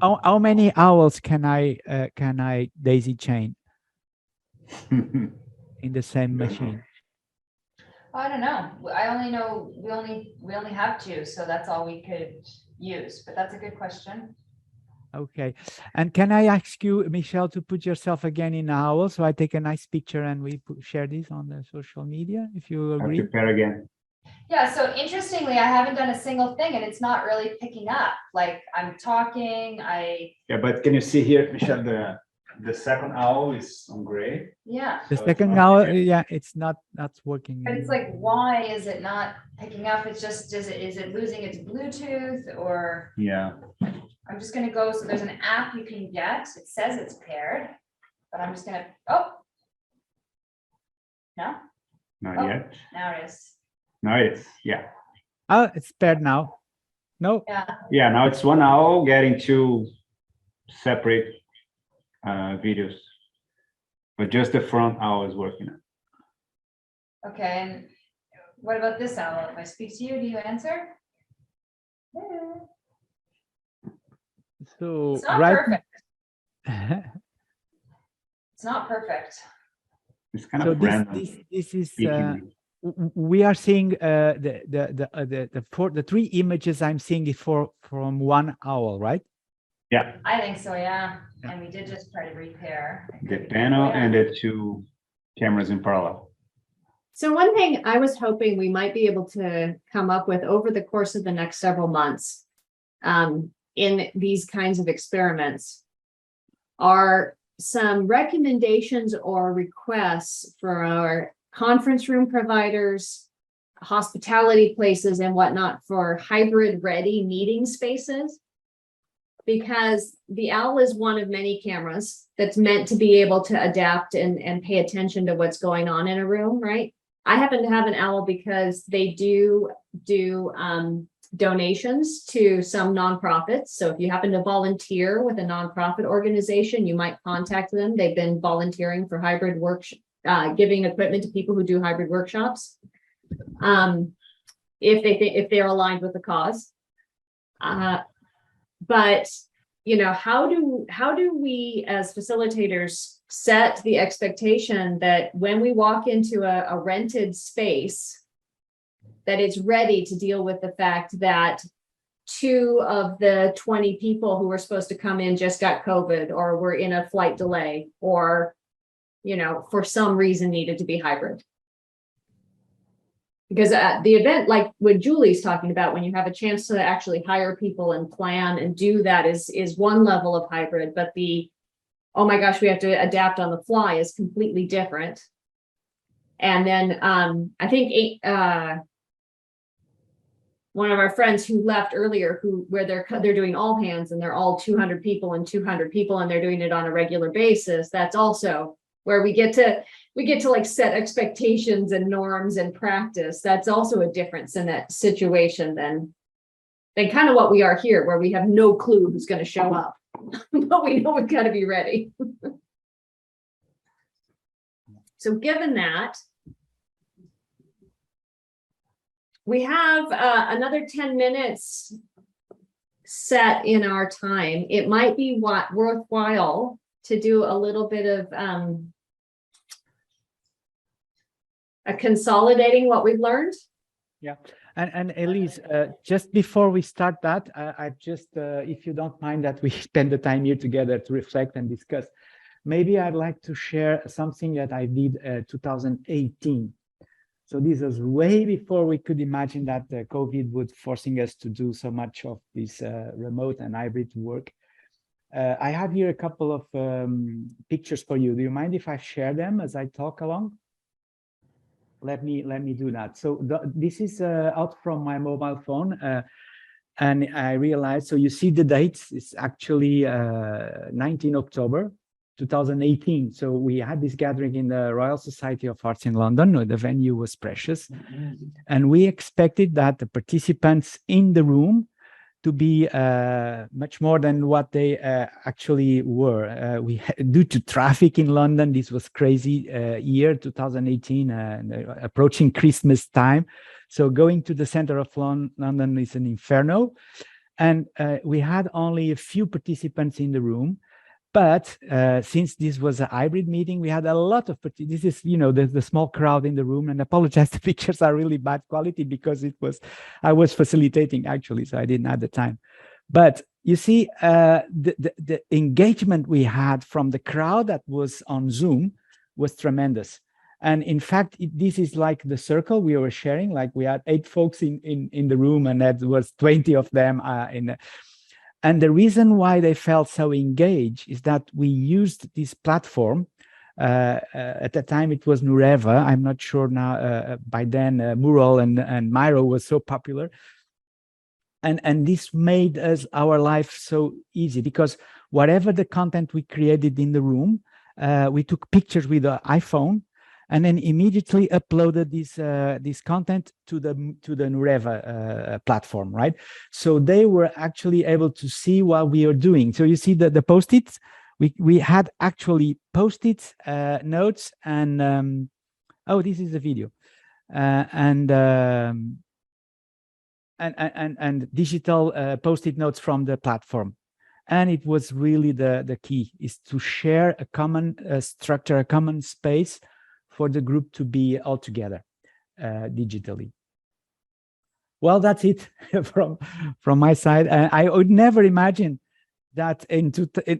how many owls can I daisy chain in the same machine? I don't know. I only know we only have two, so that's all we could use. But that's a good question. Okay, and can I ask you, Michelle, to put yourself again in owl, so I take a nice picture and we share this on the social media, if you agree? To pair again. Yeah, so interestingly, I haven't done a single thing and it's not really picking up. Like I'm talking, Yeah, but can you see here, Michelle, the second owl is on gray. Yeah. The second owl, yeah, it's not working. But it's like, why is it not picking up? It's just, is it losing its Bluetooth or? Yeah. I'm just gonna go, so there's an app you can get. It says it's paired, but I'm just gonna, oh. No? Not Oh, yet. now it is. No, it's, yeah. Oh, it's paired now. No. Yeah. Yeah, now it's one owl getting two separate videos. But just the front owl is working. Okay, and what about this owl? If I speak to you, do you answer? Yeah. So It's not right. perfect. It's not perfect. It's kind So of this random. this is we are seeing the three images I'm seeing it from one owl, right? Yeah. I think so, yeah. And we did just try to repair. The panel and the two cameras in parallel. So one thing I was hoping we might be able to come up with over the course of the next several months in these kinds of experiments are some recommendations or requests for our conference room providers, hospitality places and whatnot for hybrid ready meeting spaces. Because the owl is one of many cameras that's meant to be able to adapt and pay attention to what's going on in a room, right? I happen to have an owl because they do donations to some nonprofits. So if you happen to volunteer with a nonprofit organization, you might contact them. They've been volunteering for hybrid work, giving equipment to people who do hybrid workshops. If they're aligned with the cause. But you know, how do we as facilitators set the expectation that when we walk into a rented space, that it's ready to deal with the fact that 2 of the 20 people who were supposed to come in just got COVID or were in a flight delay or, you know, for some reason needed to be hybrid. Because the event, like what Julie's talking about, when you have a chance to actually hire people and plan and do that is one level of hybrid, but the, oh my gosh, we have to adapt on the fly is completely different. And then I think one of our friends who left earlier, where they're doing all hands and they're all 200 people and 200 people and they're doing it on a regular basis. That's also where we get to like set expectations and norms and practice. That's also a difference in that situation than kind of what we are here, where we have no clue who's going to show up, but we know we've got to be ready. So given that, we have another 10 minutes set in our time. It might be worthwhile to do a little bit of consolidating what we've learned. Yeah, and Elise, just before we start that, I just, if you don't mind that we spend the time here together to reflect and discuss, maybe I'd like to share something that I did 2018. So this was way before we could imagine that COVID would forcing us to do so much of this remote and hybrid work. I have here a couple of pictures for you. Do you mind if I share them as I talk along? Let me do that. So this is out from my mobile phone, and I realized. So you see the dates. It's actually 19 October 2018. So we had this gathering in the Royal Society of Arts in London. The venue was precious, and we expected that the participants in the room to be much more than what they actually were. Due to traffic in London, this was crazy year 2018, approaching Christmas time. So going to the center of London is an inferno. And we had only a few participants in the room. But since this was a hybrid meeting, we had a lot of, this is, the small crowd in the room, and I apologize, the pictures are really bad quality because I was facilitating actually, so I didn't have the time. But you see, the engagement we had from the crowd that was on Zoom was tremendous. And in fact, this is like the circle we were sharing, like we had 8 folks in the room, and that was 20 of them and the reason why they felt so engaged is that we used this platform. At the time, it was Nureva. I'm not sure now. By then, Mural and Miro was so popular. And this made our life so easy because whatever the content we created in the room, we took pictures with the iPhone and then immediately uploaded this content to the Nureva platform, right? So they were actually able to see what we are doing. So you see the post-its, we had actually post-its, notes, and oh, this is the video, and digital post-it notes from the platform. And it was really the key is to share a common structure, a common space for the group to be all together digitally. Well, that's it from my side. I would never imagine that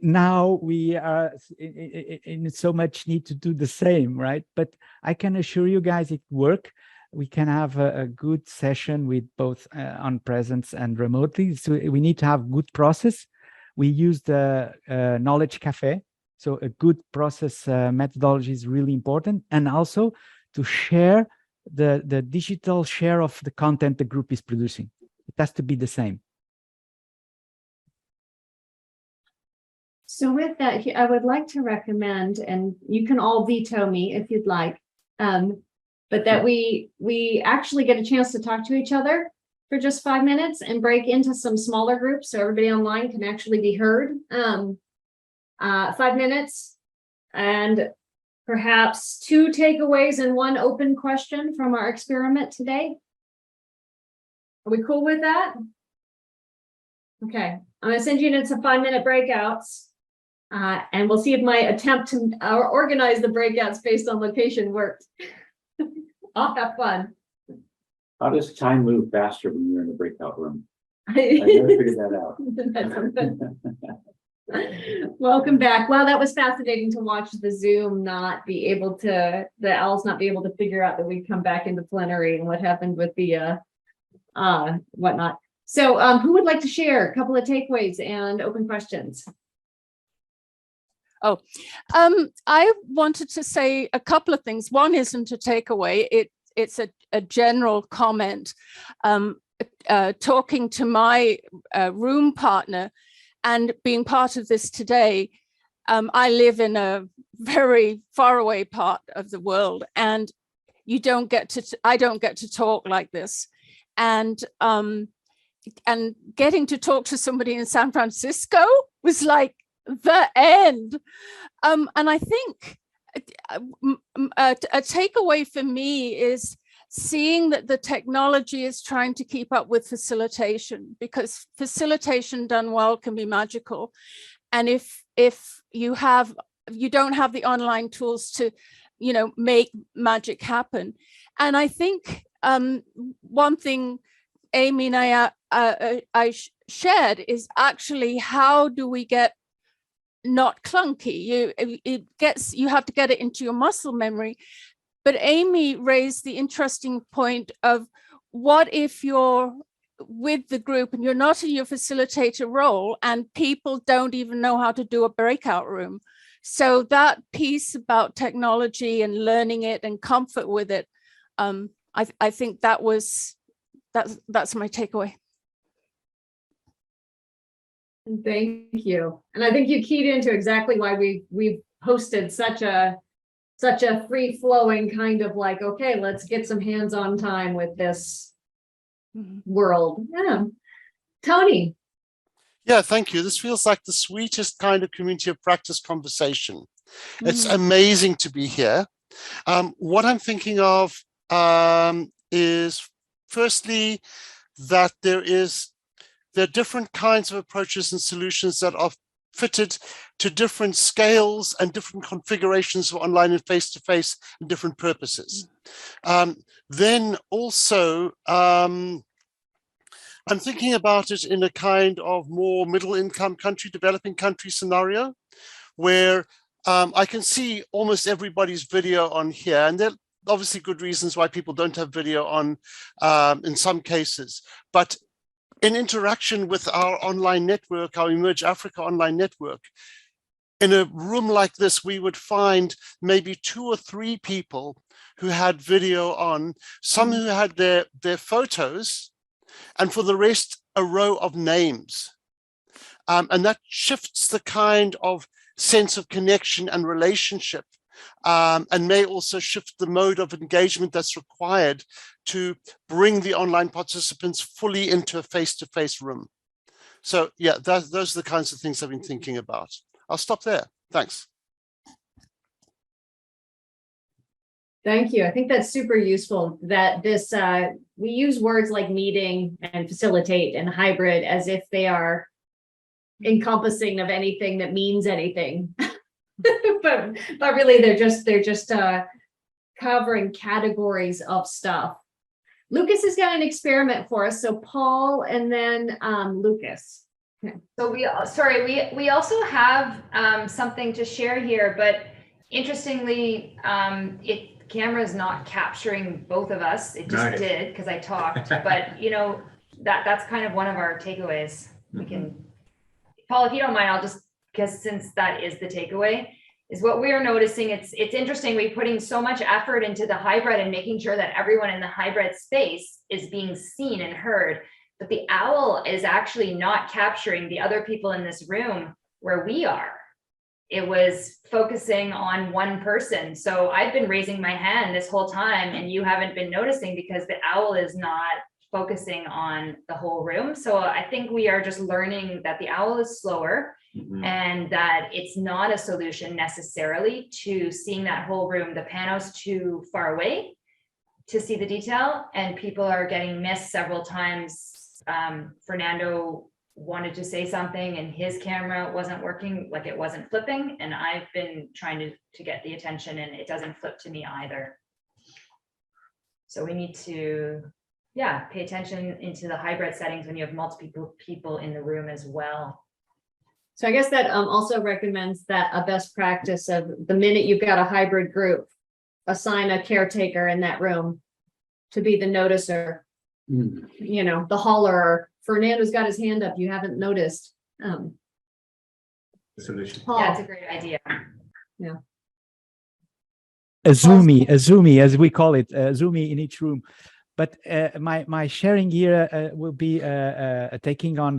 now we are in so much need to do the same, right? But I can assure you guys it works. We can have a good session with both on presence and remotely. So we need to have good process. We use the Knowledge Cafe. So a good process methodology is really important. And also to share the digital share of the content the group is producing. It has to be the same. So with that, I would like to recommend, and you can all veto me if you'd like, but that we actually get a chance to talk to each other for just 5 minutes and break into some smaller groups so everybody online can actually be heard. 5 minutes and perhaps 2 takeaways and 1 open question from our experiment today. Are we cool with that? Okay, I'm going to send you into some 5-minute breakouts, and we'll see if my attempt to organize the breakouts based on location worked. I'll have fun. How does time move faster when you're in the breakout room? I never figured that out. Welcome back. Well, that was fascinating to watch the Zoom not be able to, the owls not be able to figure out that we'd come back into plenary and what happened with the whatnot. So who would like to share a couple of takeaways and open questions? Oh, I wanted to say a couple of things. One isn't a takeaway. It's a general comment. Talking to my room partner and being part of this today, I live in a very far away part of the world, and I don't get to talk like this. And getting to talk to somebody in San Francisco was like the end. And I think a takeaway for me is seeing that the technology is trying to keep up with facilitation, because facilitation done well can be magical. And if you don't have the online tools to, make magic happen. And I think one thing Amy and I shared is actually, how do we get not clunky? You have to get it into your muscle memory. But Amy raised the interesting point of, what if you're with the group and you're not in your facilitator role and people don't even know how to do a breakout room. So that piece about technology and learning it and comfort with it, I think that's my takeaway. Thank you. And I think you keyed into exactly why we've hosted such a free flowing kind of like, okay, let's get some hands-on time with this world. Yeah. Tony. Yeah, thank you. This feels like the sweetest kind of community of practice conversation. It's amazing to be here. What I'm thinking of is firstly, that there are different kinds of approaches and solutions that are fitted to different scales and different configurations of online and face-to-face and different purposes. Then also, I'm thinking about it in a kind of more middle-income country, developing country scenario, where I can see almost everybody's video on here, and there are obviously good reasons why people don't have video on in some cases, but in interaction with our online network, our Emerge Africa online network, in a room like this, we would find maybe 2 or 3 people who had video on, some who had their photos, and for the rest, a row of names. And that shifts the kind of sense of connection and relationship, and may also shift the mode of engagement that's required to bring the online participants fully into a face-to-face room. So yeah, those are the kinds of things I've been thinking about. I'll stop there. Thanks. Thank you. I think that's super useful that this, we use words like meeting and facilitate and hybrid as if they are encompassing of anything that means anything. but really they're just covering categories of stuff. Lucas has got an experiment for us. So Paul and then Lucas. Okay. So we also have something to share here, but interestingly, camera is not capturing both of us. It just did because I talked, but you know, that's kind of one of our takeaways. We can, Paul, if you don't mind, I'll just, because since that is the takeaway, is what we are noticing. It's interesting. We're putting so much effort into the hybrid and making sure that everyone in the hybrid space is being seen and heard. But the owl is actually not capturing the other people in this room where we are. It was focusing on one person. So I've been raising my hand this whole time and you haven't been noticing because the owl is not focusing on the whole room. So I think we are just learning that the owl is slower and that it's not a solution necessarily to seeing that whole room. The pano's too far away to see the detail and people are getting missed several times. Fernando wanted to say something and his camera wasn't working, like it wasn't flipping, and I've been trying to get the attention and it doesn't flip to me either. So we need to pay attention into the hybrid settings when you have multiple people in the room as well. So I guess that also recommends that a best practice of the minute you've got a hybrid group, assign a caretaker in that room to be the noticer. You know, the hollerer. Fernando's got his hand up. You haven't noticed. Solution. Yeah, it's a great idea. Yeah. A zoomie, as we call it, a zoomie in each room. But my sharing here will be taking on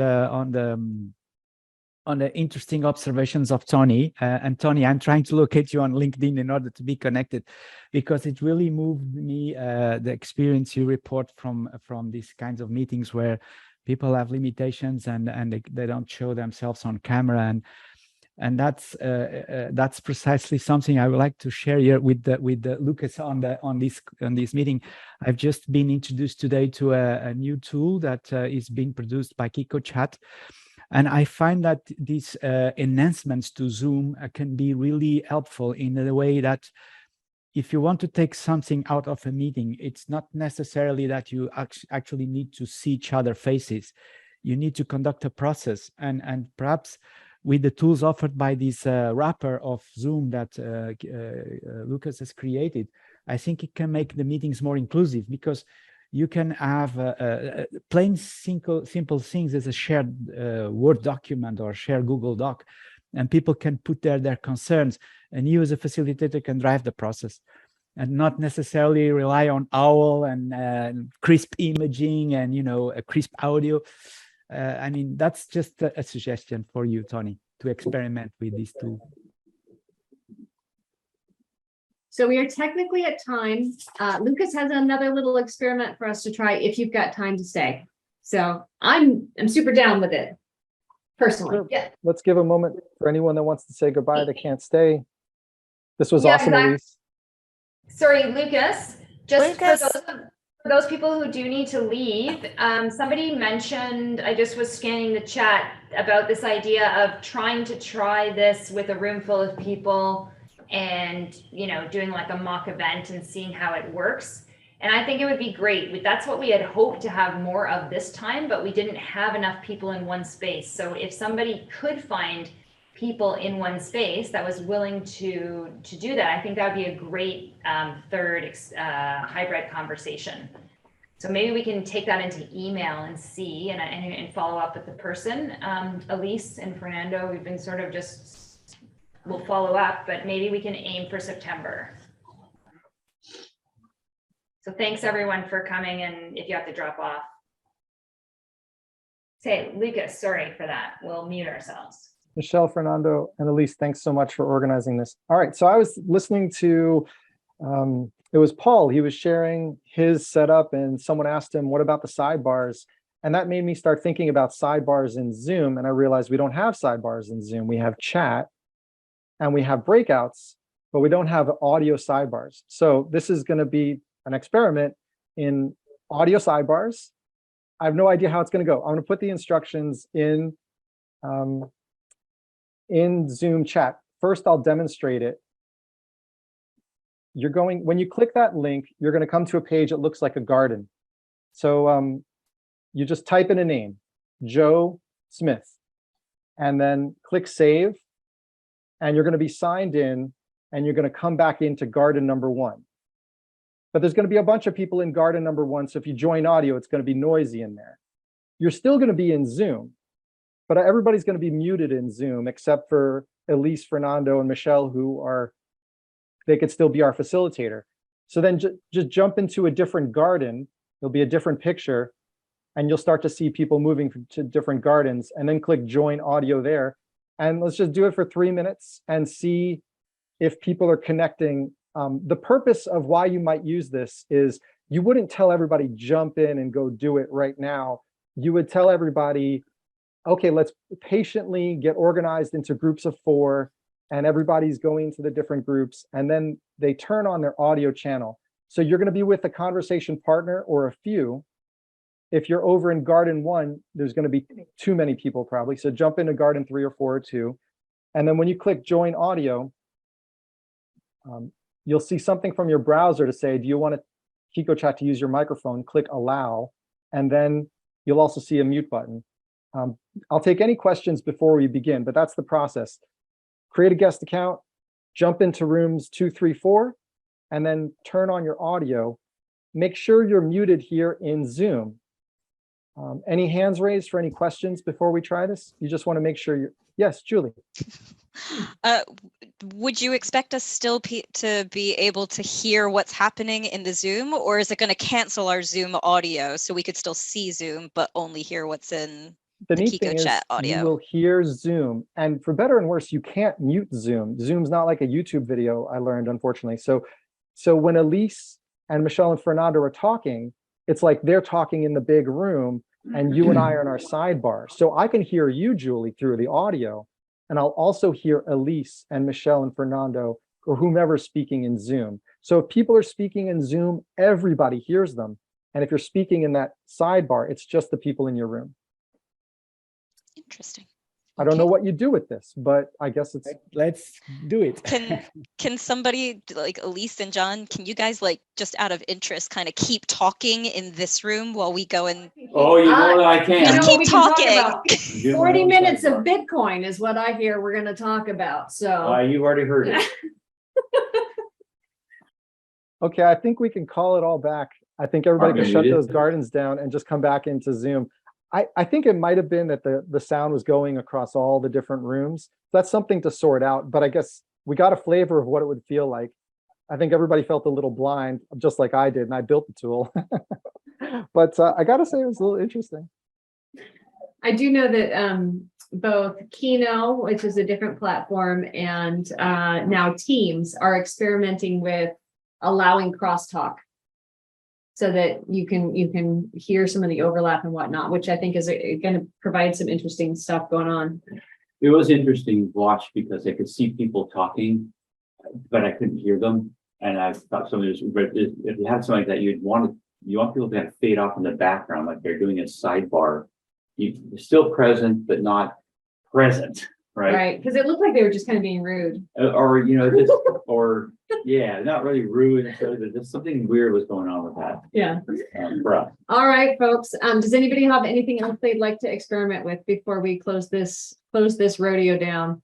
the interesting observations of Tony. And Tony, I'm trying to locate you on LinkedIn in order to be connected, because it really moved me, the experience you report from these kinds of meetings where people have limitations and they don't show themselves on camera. And that's precisely something I would like to share here with Lucas on this meeting. I've just been introduced today to a new tool that is being produced by Kiko Chat. And I find that these enhancements to Zoom can be really helpful in the way that if you want to take something out of a meeting, it's not necessarily that you actually need to see each other faces. You need to conduct a process. And perhaps with the tools offered by this wrapper of Zoom that Lucas has created, I think it can make the meetings more inclusive, because you can have plain simple things as a shared Word document or shared Google Doc, and people can put their concerns, and you as a facilitator can drive the process and not necessarily rely on OWL and crisp imaging and, you know, a crisp audio. I mean, that's just a suggestion for you, Tony, to experiment with these tools. So we are technically at time. Lucas has another little experiment for us to try if you've got time to stay. So I'm super down with it, personally. Sure. Yeah. Let's give a moment for anyone that wants to say goodbye that can't stay. This was Yeah, awesome, Elise. Sorry, Lucas, just for those people who do need to leave, somebody mentioned, I just was scanning the chat about this idea of trying to try this with a room full of people and, you know, doing like a mock event and seeing how it works. And I think it would be great. That's what we had hoped to have more of this time, but we didn't have enough people in one space. So if somebody could find people in one space that was willing to do that, I think that would be a great third hybrid conversation. So maybe we can take that into email and see and follow up with the person. Elise and Fernando, we've been sort of we'll follow up, but maybe we can aim for September. So thanks everyone for coming, and if you have to drop off. Say, Lucas, sorry for that. We'll mute ourselves. Michelle, Fernando, and Elise, thanks so much for organizing this. All right, so I was listening to, it was Paul, he was sharing his setup and someone asked him, what about the sidebars? And that made me start thinking about sidebars in Zoom, and I realized we don't have sidebars in Zoom. We have chat and we have breakouts, but we don't have audio sidebars. So this is gonna be an experiment in audio sidebars. I have no idea how it's gonna go. I'm gonna put the instructions in Zoom chat. First, I'll demonstrate it. When you click that link, you're going to come to a page that looks like a garden. So you just type in a name, Joe Smith, and then click save. And you're going to be signed in, and you're going to come back into garden number 1. But there's going to be a bunch of people in garden number 1. So if you join audio, it's going to be noisy in there. You're still going to be in Zoom, but everybody's going to be muted in Zoom except for Elise, Fernando, and Michelle, they could still be our facilitator. So then just jump into a different garden. There'll be a different picture, and you'll start to see people moving to different gardens, and then click join audio there. And let's just do it for 3 minutes and see if people are connecting. The purpose of why you might use this is you wouldn't tell everybody jump in and go do it right now. You would tell everybody, okay, let's patiently get organized into groups of 4, and everybody's going to the different groups, and then they turn on their audio channel. So you're going to be with a conversation partner or a few. If you're over in garden 1, there's going to be too many people probably. So jump into garden 3 or 4 or 2. And then when you click join audio, you'll see something from your browser to say, do you want KikoChat to use your microphone? Click allow, and then you'll also see a mute button. I'll take any questions before we begin, but that's the process. Create a guest account, jump into rooms 2, 3, 4, and then turn on your audio. Make sure you're muted here in Zoom. Any hands raised for any questions before we try this? You just want to make sure you're, yes, Julie. Would you expect us still to be able to hear what's happening in the Zoom, or is it going to cancel our Zoom audio so we could still see Zoom, but only hear what's in The neat thing is KikoChat audio? you will hear Zoom, and for better and worse, you can't mute Zoom. Zoom's not like a YouTube video, I learned, unfortunately. So when Elise and Michelle and Fernando are talking, it's like they're talking in the big room, and you and I are in our sidebar. So I can hear you, Julie, through the audio, and I'll also hear Elise and Michelle and Fernando or whomever's speaking in Zoom. So if people are speaking in Zoom, everybody hears them. And if you're speaking in that sidebar, it's just the people in your room. Interesting. I don't know what you do with this, but I guess it's. Let's do it. Can somebody like Elise and John, can you guys like just out of interest kind of keep talking in this room while we go and Oh, you know that I can. just keep talking. 40 minutes of Bitcoin is what I hear we're going to talk about. So You've already heard it. Okay, I think we can call it all back. I think everybody could Are shut you those muted? gardens down and just come back into Zoom. I think it might have been that the sound was going across all the different rooms. That's something to sort out, but I guess we got a flavor of what it would feel like. I think everybody felt a little blind, just like I did, and I built the tool. But I gotta say, it was a little interesting. I do know that both Kino, which is a different platform, and now Teams are experimenting with allowing crosstalk so that you can hear some of the overlap and whatnot, which I think is going to provide some interesting stuff going on. It was interesting to watch because I could see people talking, but I couldn't hear them. And I thought somebody was, if you had something like that, you want people to kind of fade off in the background, like they're doing a sidebar. You're still present, but not present, right? Right, because it looked like they were just kind of being rude. Or, just, or yeah, not really rude. So there's just something weird was going on with that. Yeah. For us. All right, folks. Does anybody have anything else they'd like to experiment with before we close this rodeo down?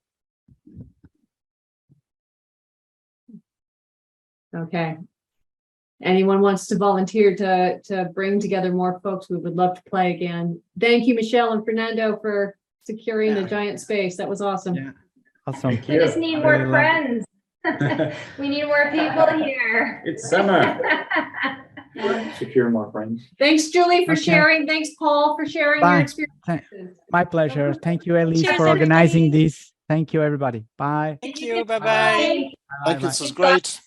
Okay. Anyone wants to volunteer to bring together more folks, we would love to play again. Thank you, Michelle and Fernando, for securing the giant space. That was awesome. Yeah. Awesome. We just need more friends. We need more people here. It's summer. Secure more friends. Thanks, Julie, for Okay. sharing. Thanks, Paul, for sharing your Bye. experiences. My pleasure. Thank you, Elise, Cheers, for organizing everybody. this. Thank you, everybody. Bye. Thank you. Bye-bye. Thank you. This was great.